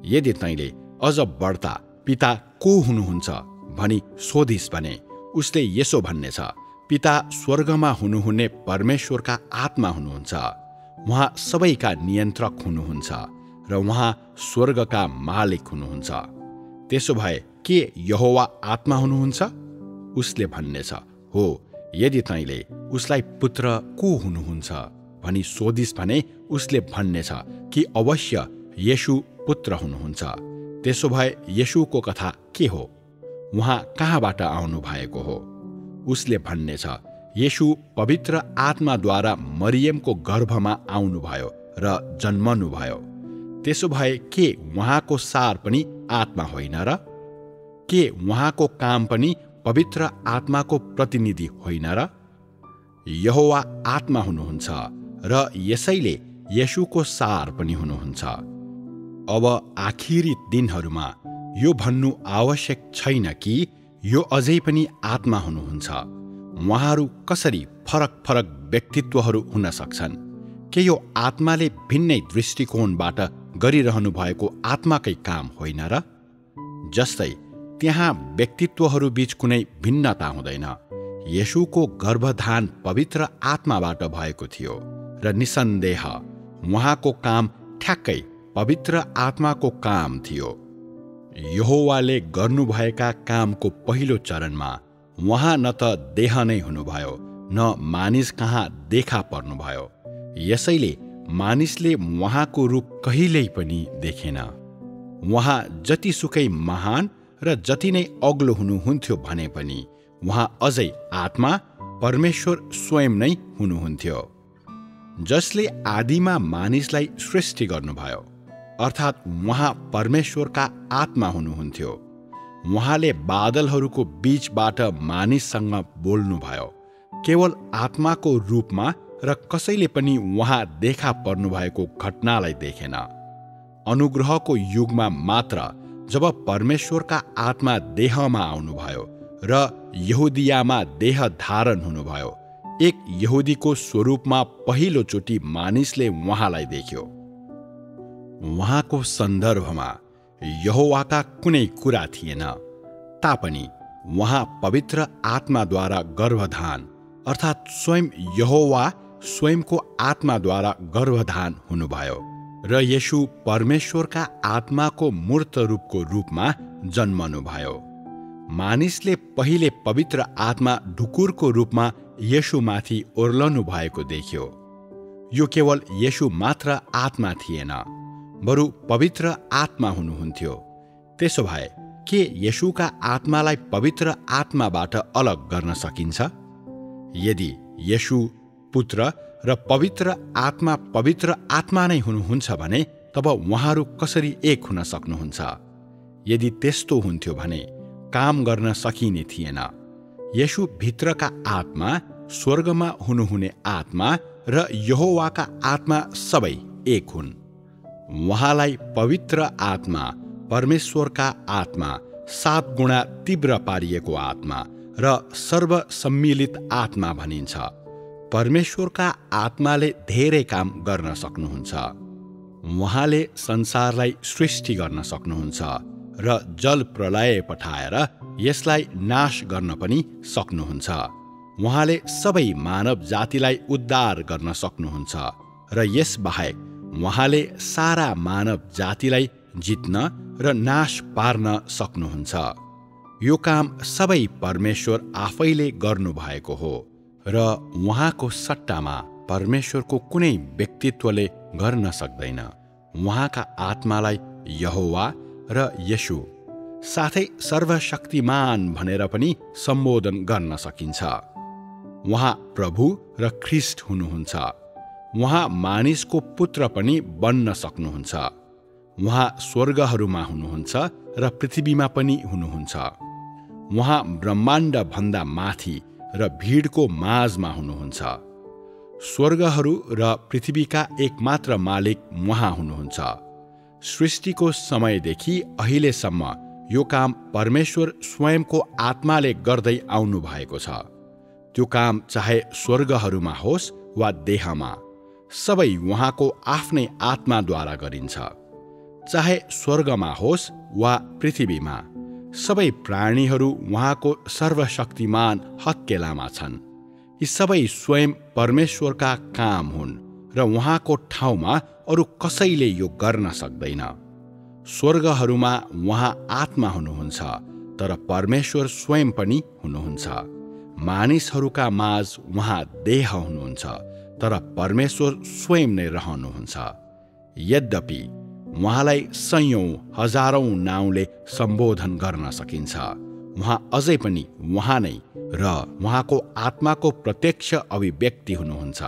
यदि तैँले अझ बढ्ता पिता को हुनुहुन्छ भनी सोधिस् भने उसले यसो भन्नेछ, पिता स्वर्गमा हुनुहुने परमेश्वरका आत्मा हुनुहुन्छ। उहाँ सबैका नियन्त्रक हुनुहुन्छ र उहाँ स्वर्गका मालिक हुनुहुन्छ। त्यसो भए के यहोवा आत्मा हुनुहुन्छ? उसले भन्नेछ, हो। यदि तैँले उसलाई पुत्र को हुनुहुन्छ भनी सोधिस् भने उसले भन्नेछ कि अवश्य येशू पुत्र हुनुहुन्छ। त्यसो भए येशूको कथा के हो? उहाँ कहाँबाट आउनु भएको हो? उसले भन्नेछ, येशू पवित्र आत्माद्वारा मरियमको गर्भमा आउनुभयो र जन्मनुभयो। त्यसो भए के उहाँको सार पनि आत्मा होइन र? के उहाँको काम पनि पवित्र आत्माको प्रतिनिधि होइन र? यहोवा आत्मा हुनुहुन्छ र यसैले येशूको सार पनि हुनुहुन्छ। अब आखिरी दिनहरूमा यो भन्नु आवश्यक छैन कि यो अझै पनि आत्मा हुनुहुन्छ। उहाँहरू कसरी फरक फरक व्यक्तित्वहरू हुन सक्छन्? के यो आत्माले भिन्नै दृष्टिकोणबाट गरिरहनु भएको आत्माकै काम होइन र? जस्तै त्यहाँ व्यक्तित्वहरू बीच कुनै भिन्नता हुँदैन। येशूको गर्भधान पवित्र आत्माबाट भएको थियो र निसन्देह उहाँको काम ठ्याक्कै पवित्र आत्माको काम थियो। यहोवाले गर्नुभएका कामको पहिलो चरणमा उहाँ न त देह नै हुनुभयो, न मानिस कहाँ देखा पर्नुभयो। यसैले मानिसले उहाँको रूप कहिल्यै पनि देखेन। उहाँ जतिसुकै महान र जति नै अग्लो हुनुहुन्थ्यो भने पनि उहाँ अझै आत्मा, परमेश्वर स्वयं नै हुनुहुन्थ्यो, जसले आदिमा मानिसलाई सृष्टि गर्नुभयो। अर्थात् उहाँ परमेश्वरका आत्मा हुनुहुन्थ्यो। उहाँले बादलहरूको बीचबाट मानिससँग बोल्नुभयो, केवल आत्माको रूपमा, र कसैले पनि उहाँ देखा पर्नुभएको घटनालाई देखेन। अनुग्रहको युगमा मात्र जब परमेश्वरका आत्मा देहमा आउनुभयो र यहुदियामा देह धारण हुनुभयो, एक यहुदीको स्वरूपमा पहिलोचोटि मानिसले उहाँलाई देख्यो। उहाँको सन्दर्भमा यहोवाका कुनै कुरा थिएन, तापनि उहाँ पवित्र आत्माद्वारा गर्भधान, अर्थात् स्वयं यहोवा स्वयंको आत्माद्वारा गर्भधान हुनुभयो र येशू परमेश्वरका आत्माको मूर्त रूपको रूपमा जन्मनुभयो। मानिसले पहिले पवित्र आत्मा ढुकुरको रूपमा येशूमाथि ओर्लनु भएको देख्यो। यो केवल येशू मात्र आत्मा थिएन, बरु पवित्र आत्मा हुनुहुन्थ्यो। त्यसो भए के येशूका आत्मालाई पवित्र आत्माबाट अलग गर्न सकिन्छ? यदि येशू पुत्र र पवित्र आत्मा नै हुनुहुन्छ भने तब उहाँहरू कसरी एक हुन सक्नुहुन्छ? यदि त्यस्तो हुन्थ्यो भने काम गर्न सकिने थिएन। येशू भित्रका आत्मा, स्वर्गमा हुनुहुने आत्मा र यहोवाका आत्मा सबै एक हुन्। उहाँलाई पवित्र आत्मा, परमेश्वरका आत्मा 7 गुणा तीव्र पारिएको आत्मा र सर्वसम्मिलित आत्मा भनिन्छ। परमेश्वरका आत्माले धेरै काम गर्न सक्नुहुन्छ। उहाँले संसारलाई सृष्टि गर्न सक्नुहुन्छ र जल प्रलय पठाएर यसलाई नाश गर्न पनि सक्नुहुन्छ। उहाँले सबै मानव जातिलाई उद्धार गर्न सक्नुहुन्छ र यसबाहेक उहाँले सारा मानव जातिलाई जित्न र नाश पार्न सक्नुहुन्छ। यो काम सबै परमेश्वर आफैले गर्नुभएको हो र उहाँको सट्टामा परमेश्वरको कुनै व्यक्तित्वले गर्न सक्दैन। उहाँका आत्मालाई यहोवा र येशू साथै सर्वशक्तिमान भनेर पनि सम्बोधन गर्न सकिन्छ। उहाँ प्रभु र ख्रिस्ट हुनुहुन्छ। उहाँ मानिसको पुत्र पनि बन्न सक्नुहुन्छ। उहाँ स्वर्गहरूमा हुनुहुन्छ र पृथ्वीमा पनि हुनुहुन्छ। उहाँ ब्रह्माण्ड भन्दा माथि र भिडको माझमा हुनुहुन्छ। स्वर्गहरू र पृथ्वीका एकमात्र मालिक उहाँ हुनुहुन्छ। सृष्टिको समयदेखि अहिलेसम्म यो काम परमेश्वर स्वयंको आत्माले गर्दै आउनु भएको छ। त्यो काम चाहे स्वर्गहरूमा होस् वा देहमा, सबै उहाँको आफ्नै आत्माद्वारा गरिन्छ। चाहे स्वर्गमा होस् वा पृथ्वीमा, सबै प्राणीहरू उहाँको सर्वशक्तिमान हत्केलामा छन्। यी सबै स्वयं परमेश्वरका काम हुन् र उहाँको ठाउँमा अरू कसैले यो गर्न सक्दैन। स्वर्गहरूमा उहाँ आत्मा हुनुहुन्छ, तर परमेश्वर स्वयं पनि हुनुहुन्छ। मानिसहरूका माझ उहाँ देह हुनुहुन्छ, तर परमेश्वर स्वयं नै रहनुहुन्छ। यद्यपि उहाँलाई सयौं हजारौं नाउँले सम्बोधन गर्न सकिन्छ, उहाँ अझै पनि उहाँ नै र उहाँको आत्माको प्रत्यक्ष अभिव्यक्ति हुनुहुन्छ।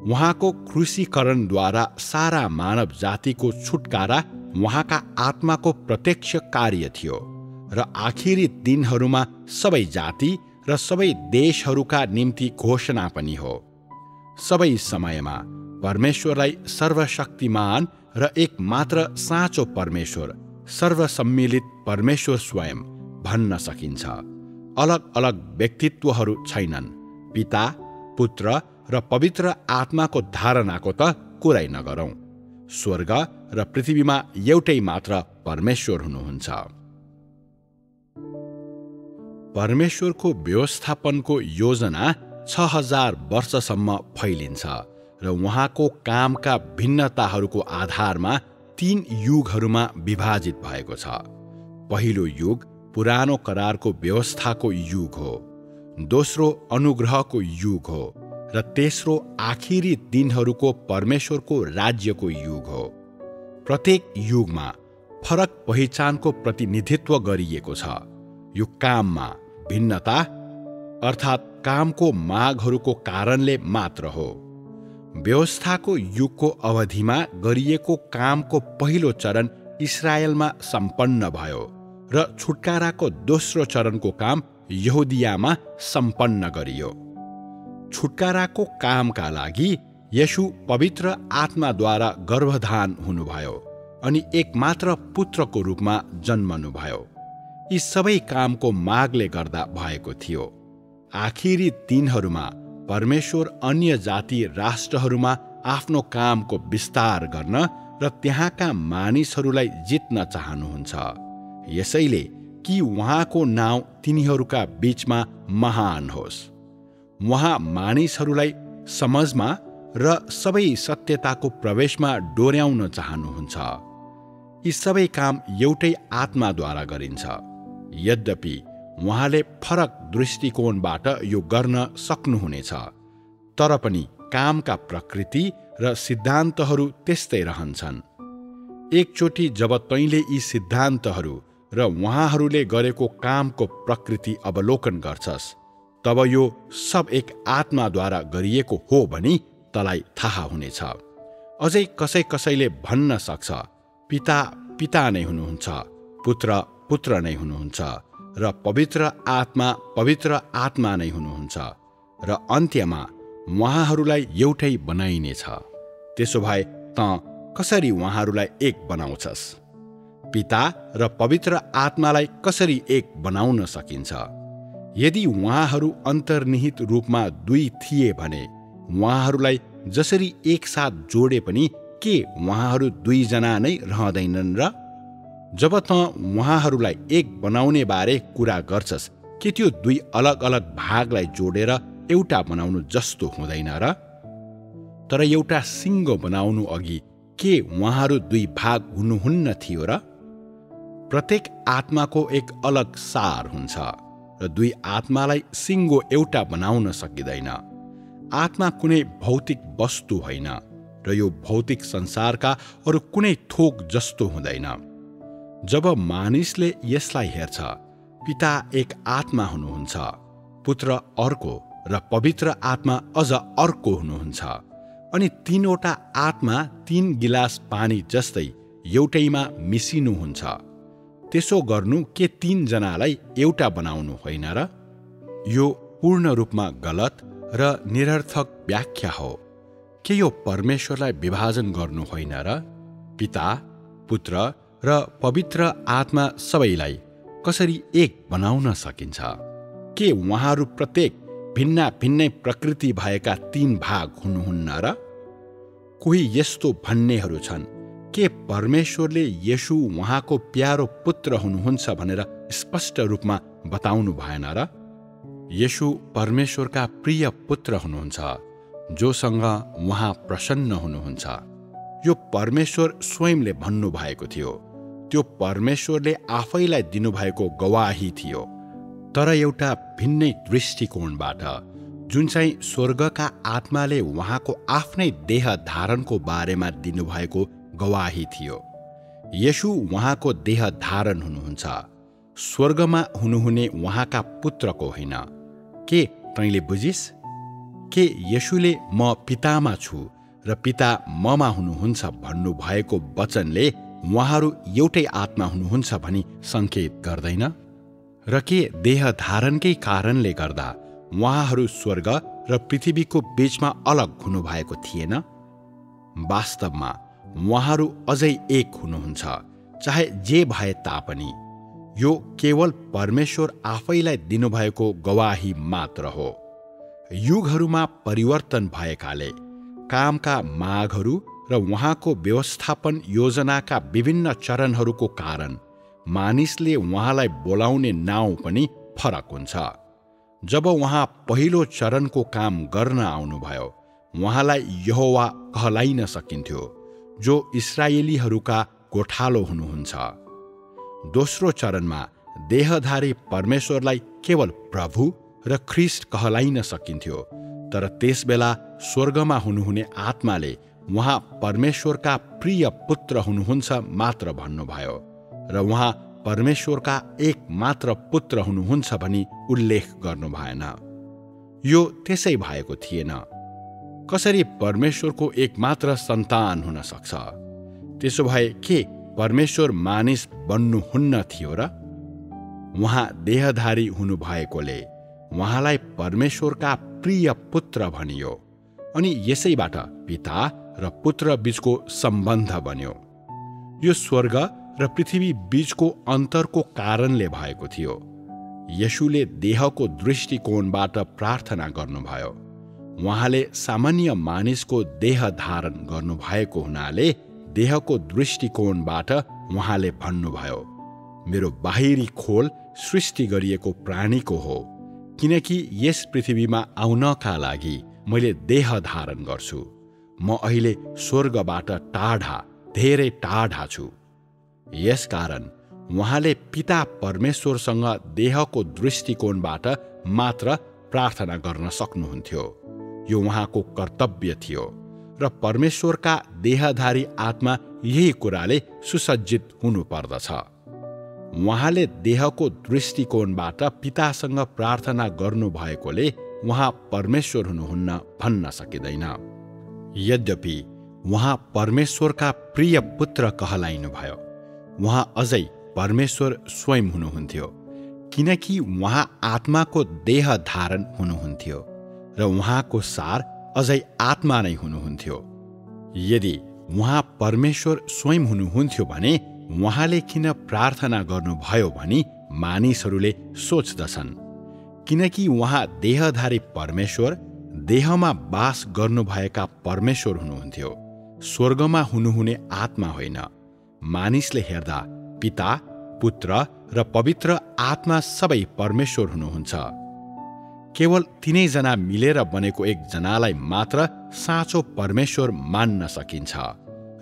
उहाँको क्रुसीकरणद्वारा सारा मानव जातिको छुटकारा उहाँका आत्माको प्रत्यक्ष कार्य थियो र आखिरी दिनहरूमा सबै जाति र सबै देशहरूका निम्ति घोषणा पनि हो। सबै समयमा परमेश्वरलाई सर्वशक्तिमान र एकमात्र साँचो परमेश्वर, सर्वसम्मिलित परमेश्वर स्वयं भन्न सकिन्छ। अलग अलग व्यक्तित्वहरू छैनन्। पिता, पुत्र र पवित्र आत्माको धारणाको त कुरै नगरौँ। स्वर्ग र पृथ्वीमा एउटै मात्र परमेश्वर हुनुहुन्छ। परमेश्वरको व्यवस्थापनको योजना 6000 वर्षसम्म फैलिन्छ र उहाँको कामका भिन्नताहरूको आधारमा 3 युगहरूमा विभाजित भएको छ। पहिलो युग पुरानो करारको व्यवस्थाको युग हो, दोस्रो अनुग्रहको युग हो र तेस्रो आखिरी दिनहरूको परमेश्वरको राज्यको युग हो। प्रत्येक युगमा फरक पहिचानको प्रतिनिधित्व गरिएको छ। यो काममा भिन्नता अर्थात् कामको मागहरूको कारणले मात्र हो। व्यवस्थाको युगको अवधिमा गरिएको कामको पहिलो चरण इस्रायलमा सम्पन्न भयो र छुटकाराको दोस्रो चरणको काम यहुदियामा सम्पन्न गरियो। छुटकाराको कामका लागि येशू पवित्र आत्माद्वारा गर्भधान हुनुभयो अनि एकमात्र पुत्रको रूपमा जन्मनुभयो। यी सबै कामको मागले गर्दा भएको थियो। आखिरी दिनहरूमा परमेश्वर अन्य जाति राष्ट्रहरूमा आफ्नो कामको विस्तार गर्न र त्यहाँका मानिसहरूलाई जित्न चाहनुहुन्छ। यसैले कि उहाँको नाउँ तिनीहरूका बीचमा महान होस्। उहाँ मानिसहरूलाई समझमा र सबै सत्यताको प्रवेशमा डोर्याउन चाहनुहुन्छ। यी सबै काम एउटै आत्माद्वारा गरिन्छ। यद्यपि उहाँले फरक दृष्टिकोणबाट यो गर्न सक्नुहुनेछ, तर पनि कामका प्रकृति र सिद्धान्तहरू त्यस्तै रहन्छन्। एकचोटि जब तैँले यी सिद्धान्तहरू र उहाँहरूले गरेको कामको प्रकृति अवलोकन गर्छस्, तब यो सब एक आत्माद्वारा गरिएको हो भनी तँलाई थाहा हुनेछ। अझै कसैले भन्न सक्छ, पिता पिता नै हुनुहुन्छ, पुत्र पुत्र नै हुनुहुन्छ र पवित्र आत्मा नै हुनुहुन्छ र अन्त्यमा उहाँहरूलाई एउटै बनाइनेछ। त्यसो भए तँ कसरी उहाँहरूलाई एक बनाउँछस्? पिता र पवित्र आत्मालाई कसरी एक बनाउन सकिन्छ? यदि उहाँहरू अन्तर्निहित रूपमा दुई थिए भने उहाँहरूलाई जसरी एकसाथ जोडे पनि के उहाँहरू दुईजना नै रहँदैनन् र? जब त उहाँहरूलाई एक बनाउने बारे कुरा गर्छस्, के त्यो दुई अलग अलग भागलाई जोडेर एउटा बनाउनु जस्तो हुँदैन र? तर एउटा सिङ्गो बनाउनु अघि के उहाँहरू दुई भाग हुनुहुन्न थियो र? प्रत्येक आत्माको एक अलग सार हुन्छ र दुई आत्मालाई सिङ्गो एउटा बनाउन सकिँदैन। आत्मा कुनै भौतिक वस्तु होइन र यो भौतिक संसारका अरू कुनै थोक जस्तो हुँदैन। जब मानिसले यसलाई हेर्छ, पिता एक आत्मा हुनुहुन्छ, पुत्र अर्को र पवित्र आत्मा अझ अर्को हुनुहुन्छ, अनि तीनवटा आत्मा 3 गिलास पानी जस्तै एउटैमा मिसिनुहुन्छ। त्यसो गर्नु के 3 जनालाई एउटा बनाउनु होइन र? यो पूर्ण रूपमा गलत र निरर्थक व्याख्या हो। के यो परमेश्वरलाई विभाजन गर्नु होइन र? पिता, पुत्र र पवित्र आत्मा सबैलाई कसरी एक बनाउन सकिन्छ? के उहाँहरू प्रत्येक भिन्ना भिन्नै प्रकृति भएका 3 भाग हुनुहुन्न र? कोही यस्तो भन्नेहरू छन्, के परमेश्वरले येशू उहाँको प्यारो पुत्र हुनुहुन्छ भनेर स्पष्ट रूपमा बताउनु भएन र? येशू परमेश्वरका प्रिय पुत्र हुनुहुन्छ, जोसँग उहाँ प्रसन्न हुनुहुन्छ। यो परमेश्वर स्वयंले भन्नुभएको थियो। त्यो परमेश्वरले आफैलाई दिनुभएको गवाही थियो, तर एउटा भिन्नै दृष्टिकोणबाट, जुन चाहिँ स्वर्गका आत्माले उहाँको आफ्नै देह धारणको बारेमा दिनुभएको गवाही थियो। येशू उहाँको देह धारण हुनुहुन्छ, स्वर्गमा हुनुहुने उहाँका पुत्रको होइन। के तैँले बुझिस्? के येशूले म पितामा छु र पिता ममा हुनुहुन्छ भन्नुभएको वचनले उहाँहरू एउटै आत्मा हुनुहुन्छ भनी सङ्केत गर्दैन? र के देह धारणकै कारणले गर्दा उहाँहरू स्वर्ग र पृथ्वीको बीचमा अलग हुनुभएको थिएन? वास्तवमा उहाँहरू अझै एक हुनुहुन्छ, चाहे जे भए तापनि। यो केवल परमेश्वर आफैलाई दिनुभएको गवाही मात्र हो। युगहरूमा परिवर्तन भएकाले, कामका मागहरू र उहाँको व्यवस्थापन योजनाका विभिन्न चरणहरूको कारण मानिसले उहाँलाई बोलाउने नाउँ पनि फरक हुन्छ। जब उहाँ पहिलो चरणको काम गर्न आउनुभयो, उहाँलाई यहोवा कहलाइन सकिन्थ्यो, जो इस्राएलीहरूका गोठालो हुनुहुन्छ। दोस्रो चरणमा देहधारी परमेश्वरलाई केवल प्रभु र ख्रिस्ट कहलाइन सकिन्थ्यो, तर त्यसबेला स्वर्गमा हुनुहुने आत्माले उहाँ परमेश्वरका प्रिय पुत्र हुनुहुन्छ मात्र भन्नुभयो र उहाँ परमेश्वरका एक मात्र पुत्र हुनुहुन्छ भनी उल्लेख गर्नु भएन। यो त्यसै भएको थिएन। कसरी परमेश्वरको एकमात्र सन्तान हुन सक्छ? त्यसो भए के परमेश्वर मानिस बन्नुहुन्न थियो र? उहाँ देहधारी हुनुभएकोले उहाँलाई परमेश्वरका प्रिय पुत्र भनियो, अनि यसैबाट पिता र पुत्र बीचको सम्बन्ध बन्यो। यो स्वर्ग र पृथ्वी बीचको अन्तरको कारणले भएको थियो। येशूले देहको दृष्टिकोणबाट प्रार्थना गर्नुभयो। उहाँले सामान्य मानिसको देह धारण गर्नुभएको हुनाले देहको दृष्टिकोणबाट उहाँले भन्नुभयो, मेरो बाहिरी खोल सृष्टि गरिएको प्राणीको हो, किनकि यस पृथ्वीमा आउनका लागि मैले देह धारण गर्छु। म अहिले स्वर्गबाट टाढा, धेरै टाढा छु। यसकारण उहाँले पिता परमेश्वरसँग देहको दृष्टिकोणबाट मात्र प्रार्थना गर्न सक्नुहुन्थ्यो। यो उहाँको कर्तव्य थियो र परमेश्वरका देहधारी आत्मा यही कुराले सुसज्जित हुनुपर्दछ। उहाँले देहको दृष्टिकोणबाट पितासँग प्रार्थना गर्नुभएकोले उहाँ परमेश्वर हुनुहुन्न भन्न सकिँदैन। यद्यपि उहाँ परमेश्वरका प्रिय पुत्र कहलाइनुभयो, उहाँ अझै परमेश्वर स्वयं हुनुहुन्थ्यो, किनकि उहाँ आत्माको देह धारण हुनुहुन्थ्यो र उहाँको सार अझै आत्मा नै हुनुहुन्थ्यो। यदि उहाँ परमेश्वर स्वयं हुनुहुन्थ्यो भने उहाँले किन प्रार्थना गर्नुभयो भनी मानिसहरूले सोच्दछन्, किनकि उहाँ देहधारी परमेश्वर, देहमा बास गर्नुभएका परमेश्वर हुनुहुन्थ्यो, स्वर्गमा हुनुहुने आत्मा होइन। मानिसले हेर्दा पिता, पुत्र र पवित्र आत्मा सबै परमेश्वर हुनुहुन्छ। केवल तिनैजना मिलेर बनेको एकजनालाई मात्र साँचो परमेश्वर मान्न सकिन्छ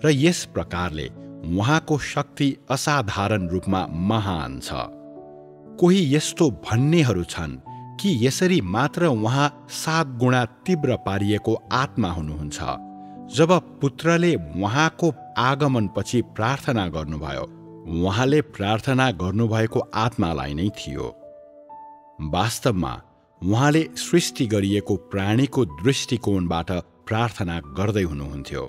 र यस प्रकारले उहाँको शक्ति असाधारण रूपमा महान छ। कोही यस्तो भन्नेहरू छन् कि यसरी मात्र उहाँ 7 गुणा तीव्र पारिएको आत्मा हुनुहुन्छ। जब पुत्रले उहाँको आगमनपछि प्रार्थना गर्नुभयो, उहाँले प्रार्थना गर्नुभएको आत्मालाई नै थियो। वास्तवमा उहाँले सृष्टि गरिएको प्राणीको दृष्टिकोणबाट प्रार्थना गर्दै हुनुहुन्थ्यो,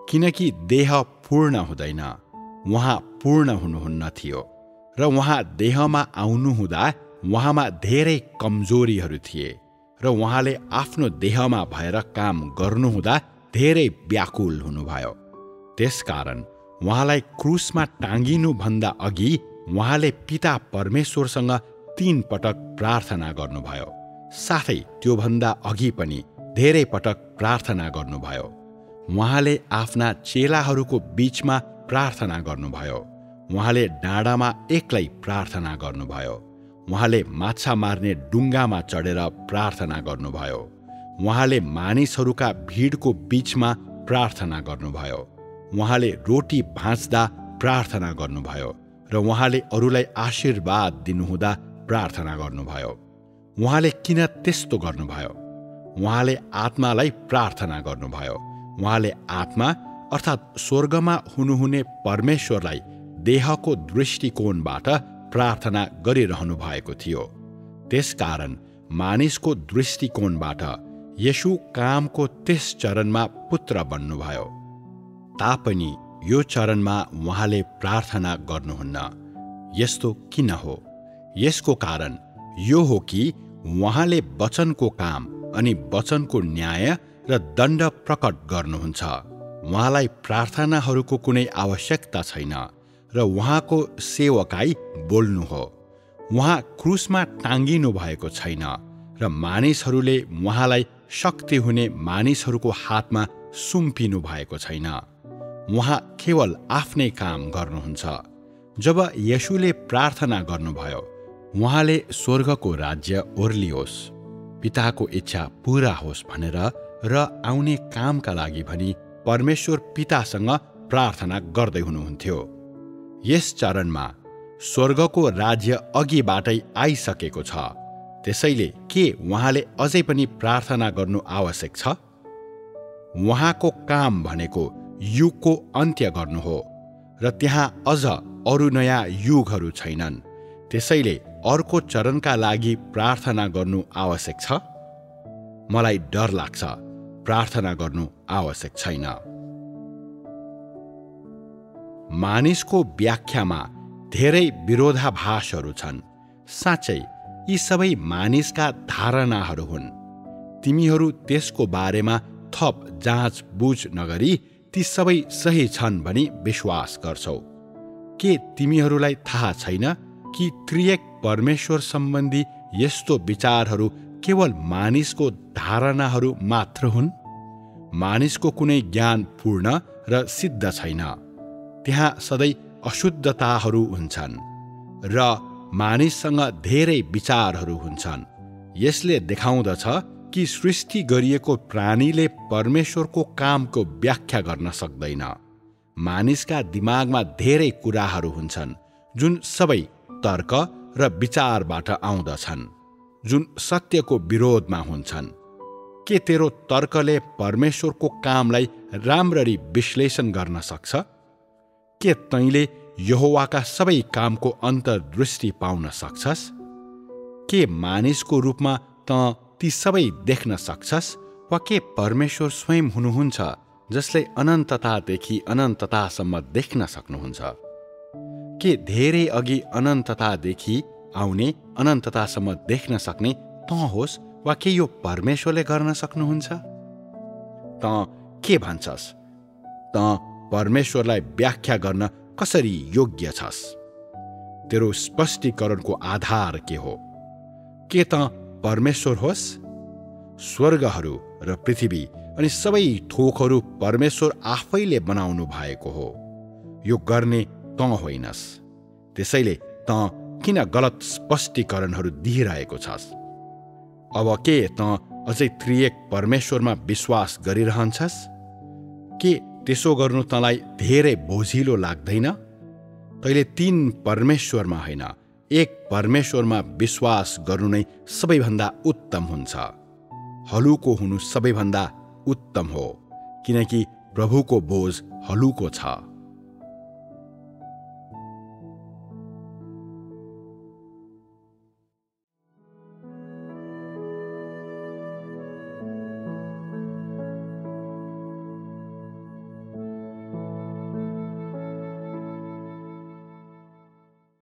किनकि देह पूर्ण हुँदैन, उहाँ पूर्ण हुनुहुन्न थियो र उहाँ देहमा आउनुहुँदा उहाँमा धेरै कमजोरीहरू थिए र उहाँले आफ्नो देहमा भएर काम गर्नुहुँदा धेरै व्याकुल हुनुभयो। त्यसकारण उहाँलाई क्रुसमा टाँगिनुभन्दा अघि उहाँले पिता परमेश्वरसँग 3 पटक प्रार्थना गर्नुभयो। साथै त्योभन्दा अघि पनि धेरै पटक प्रार्थना गर्नुभयो। उहाँले आफ्ना चेलाहरूको बीचमा प्रार्थना गर्नुभयो। उहाँले डाँडामा एक्लै प्रार्थना गर्नुभयो। उहाँले माछा मार्ने डुङ्गामा चढेर प्रार्थना गर्नुभयो। उहाँले मानिसहरूका भिडको बीचमा प्रार्थना गर्नुभयो। उहाँले रोटी भाँच्दा प्रार्थना गर्नुभयो र उहाँले अरूलाई आशीर्वाद दिनुहुँदा प्रार्थना गर्नुभयो। उहाँले किन त्यस्तो गर्नुभयो? उहाँले आत्मालाई प्रार्थना गर्नुभयो। उहाँले आत्मा अर्थात् स्वर्गमा हुनुहुने परमेश्वरलाई देहको दृष्टिकोणबाट प्रार्थना गरिरहनु भएको थियो। त्यसकारण मानिसको दृष्टिकोणबाट येशू कामको त्यस चरणमा पुत्र बन्नुभयो। तापनि यो चरणमा उहाँले प्रार्थना गर्नुहुन्न। यस्तो किन हो? यसको कारण यो हो कि उहाँले वचनको काम अनि वचनको न्याय र दण्ड प्रकट गर्नुहुन्छ। उहाँलाई प्रार्थनाहरूको कुनै आवश्यकता छैन र उहाँको सेवकाई बोल्नु हो। उहाँ क्रुसमा टाँगिनु भएको छैन र मानिसहरूले उहाँलाई शक्ति हुने मानिसहरूको हातमा सुम्पिनु भएको छैन। उहाँ केवल आफ्नै काम गर्नुहुन्छ। जब येशूले प्रार्थना गर्नुभयो, उहाँले स्वर्गको राज्य ओर्लियोस्, पिताको इच्छा पूरा होस् भनेर र आउने कामका लागि भनी परमेश्वर पितासँग प्रार्थना गर्दै हुनुहुन्थ्यो। यस चरणमा स्वर्गको राज्य अघिबाटै आइसकेको छ। त्यसैले के उहाँले अझै पनि प्रार्थना गर्नु आवश्यक छ? उहाँको काम भनेको युगको अन्त्य गर्नु हो र त्यहाँ अझ अरू नयाँ युगहरू छैनन्। त्यसैले अर्को चरणका लागि प्रार्थना गर्नु आवश्यक छ? मलाई डर लाग्छ, प्रार्थना गर्नु आवश्यक छैन। मानिसको व्याख्यामा धेरै विरोधाभासहरू छन्। साँच्चै यी सबै मानिसका धारणाहरू हुन्। तिमीहरू त्यसको बारेमा थप जाँचबुझ नगरी ती सबै सही छन् भनी विश्वास गर्छौ। के तिमीहरूलाई थाहा छैन कि त्रिएक परमेश्वर सम्बन्धी यस्तो विचारहरू केवल मानिसको धारणाहरू मात्र हुन्? मानिसको कुनै ज्ञान पूर्ण र सिद्ध छैन। त्यहाँ सधैँ अशुद्धताहरू हुन्छन् र मानिससँग धेरै विचारहरू हुन्छन्। यसले देखाउँदछ कि सृष्टि गरिएको प्राणीले परमेश्वरको कामको व्याख्या गर्न सक्दैन। मानिसका दिमागमा धेरै कुराहरू हुन्छन् जुन सबै तर्क र विचारबाट आउँदछन्, जुन सत्यको विरोधमा हुन्छन्। के तेरो तर्कले परमेश्वरको कामलाई राम्ररी विश्लेषण गर्न सक्छ? के तैँले यहोवाका सबै कामको अन्तर्दृष्टि पाउन सक्छस्? के मानिसको रूपमा त ती सबै देख्न सक्छस्? वा के परमेश्वर स्वयं हुनुहुन्छ जसले अनन्ततादेखि अनन्ततासम्म देख्न सक्नुहुन्छ? के धेरै अघि अनन्ततादेखि आउने अनन्ततासम्म देख्न सक्ने तँ होस् वा के यो परमेश्वरले गर्न सक्नुहुन्छ? तँ के भन्छस्? तँ परमेश्वरलाई व्याख्या गर्न कसरी योग्य छस्? तेरो स्पष्टीकरणको आधार के हो? के त परमेश्वर होस्? स्वर्गहरू र पृथ्वी अनि सबै थोकहरू परमेश्वर आफैले बनाउनु भएको हो। यो गर्ने त होइनस्। त्यसैले त किन गलत स्पष्टीकरणहरू दिइरहेको छस्? अब के त अझै त्रिएक परमेश्वरमा विश्वास गरिरहन्छस्? के त्यसो गर्नु तँलाई धेरै बोझिलो लाग्दैन? तैले 3 परमेश्वरमा होइन, एक परमेश्वरमा विश्वास गर्नु नै सबैभन्दा उत्तम हुन्छ। हलुको हुनु सबैभन्दा उत्तम हो, किनकि प्रभुको बोझ हलुको छ।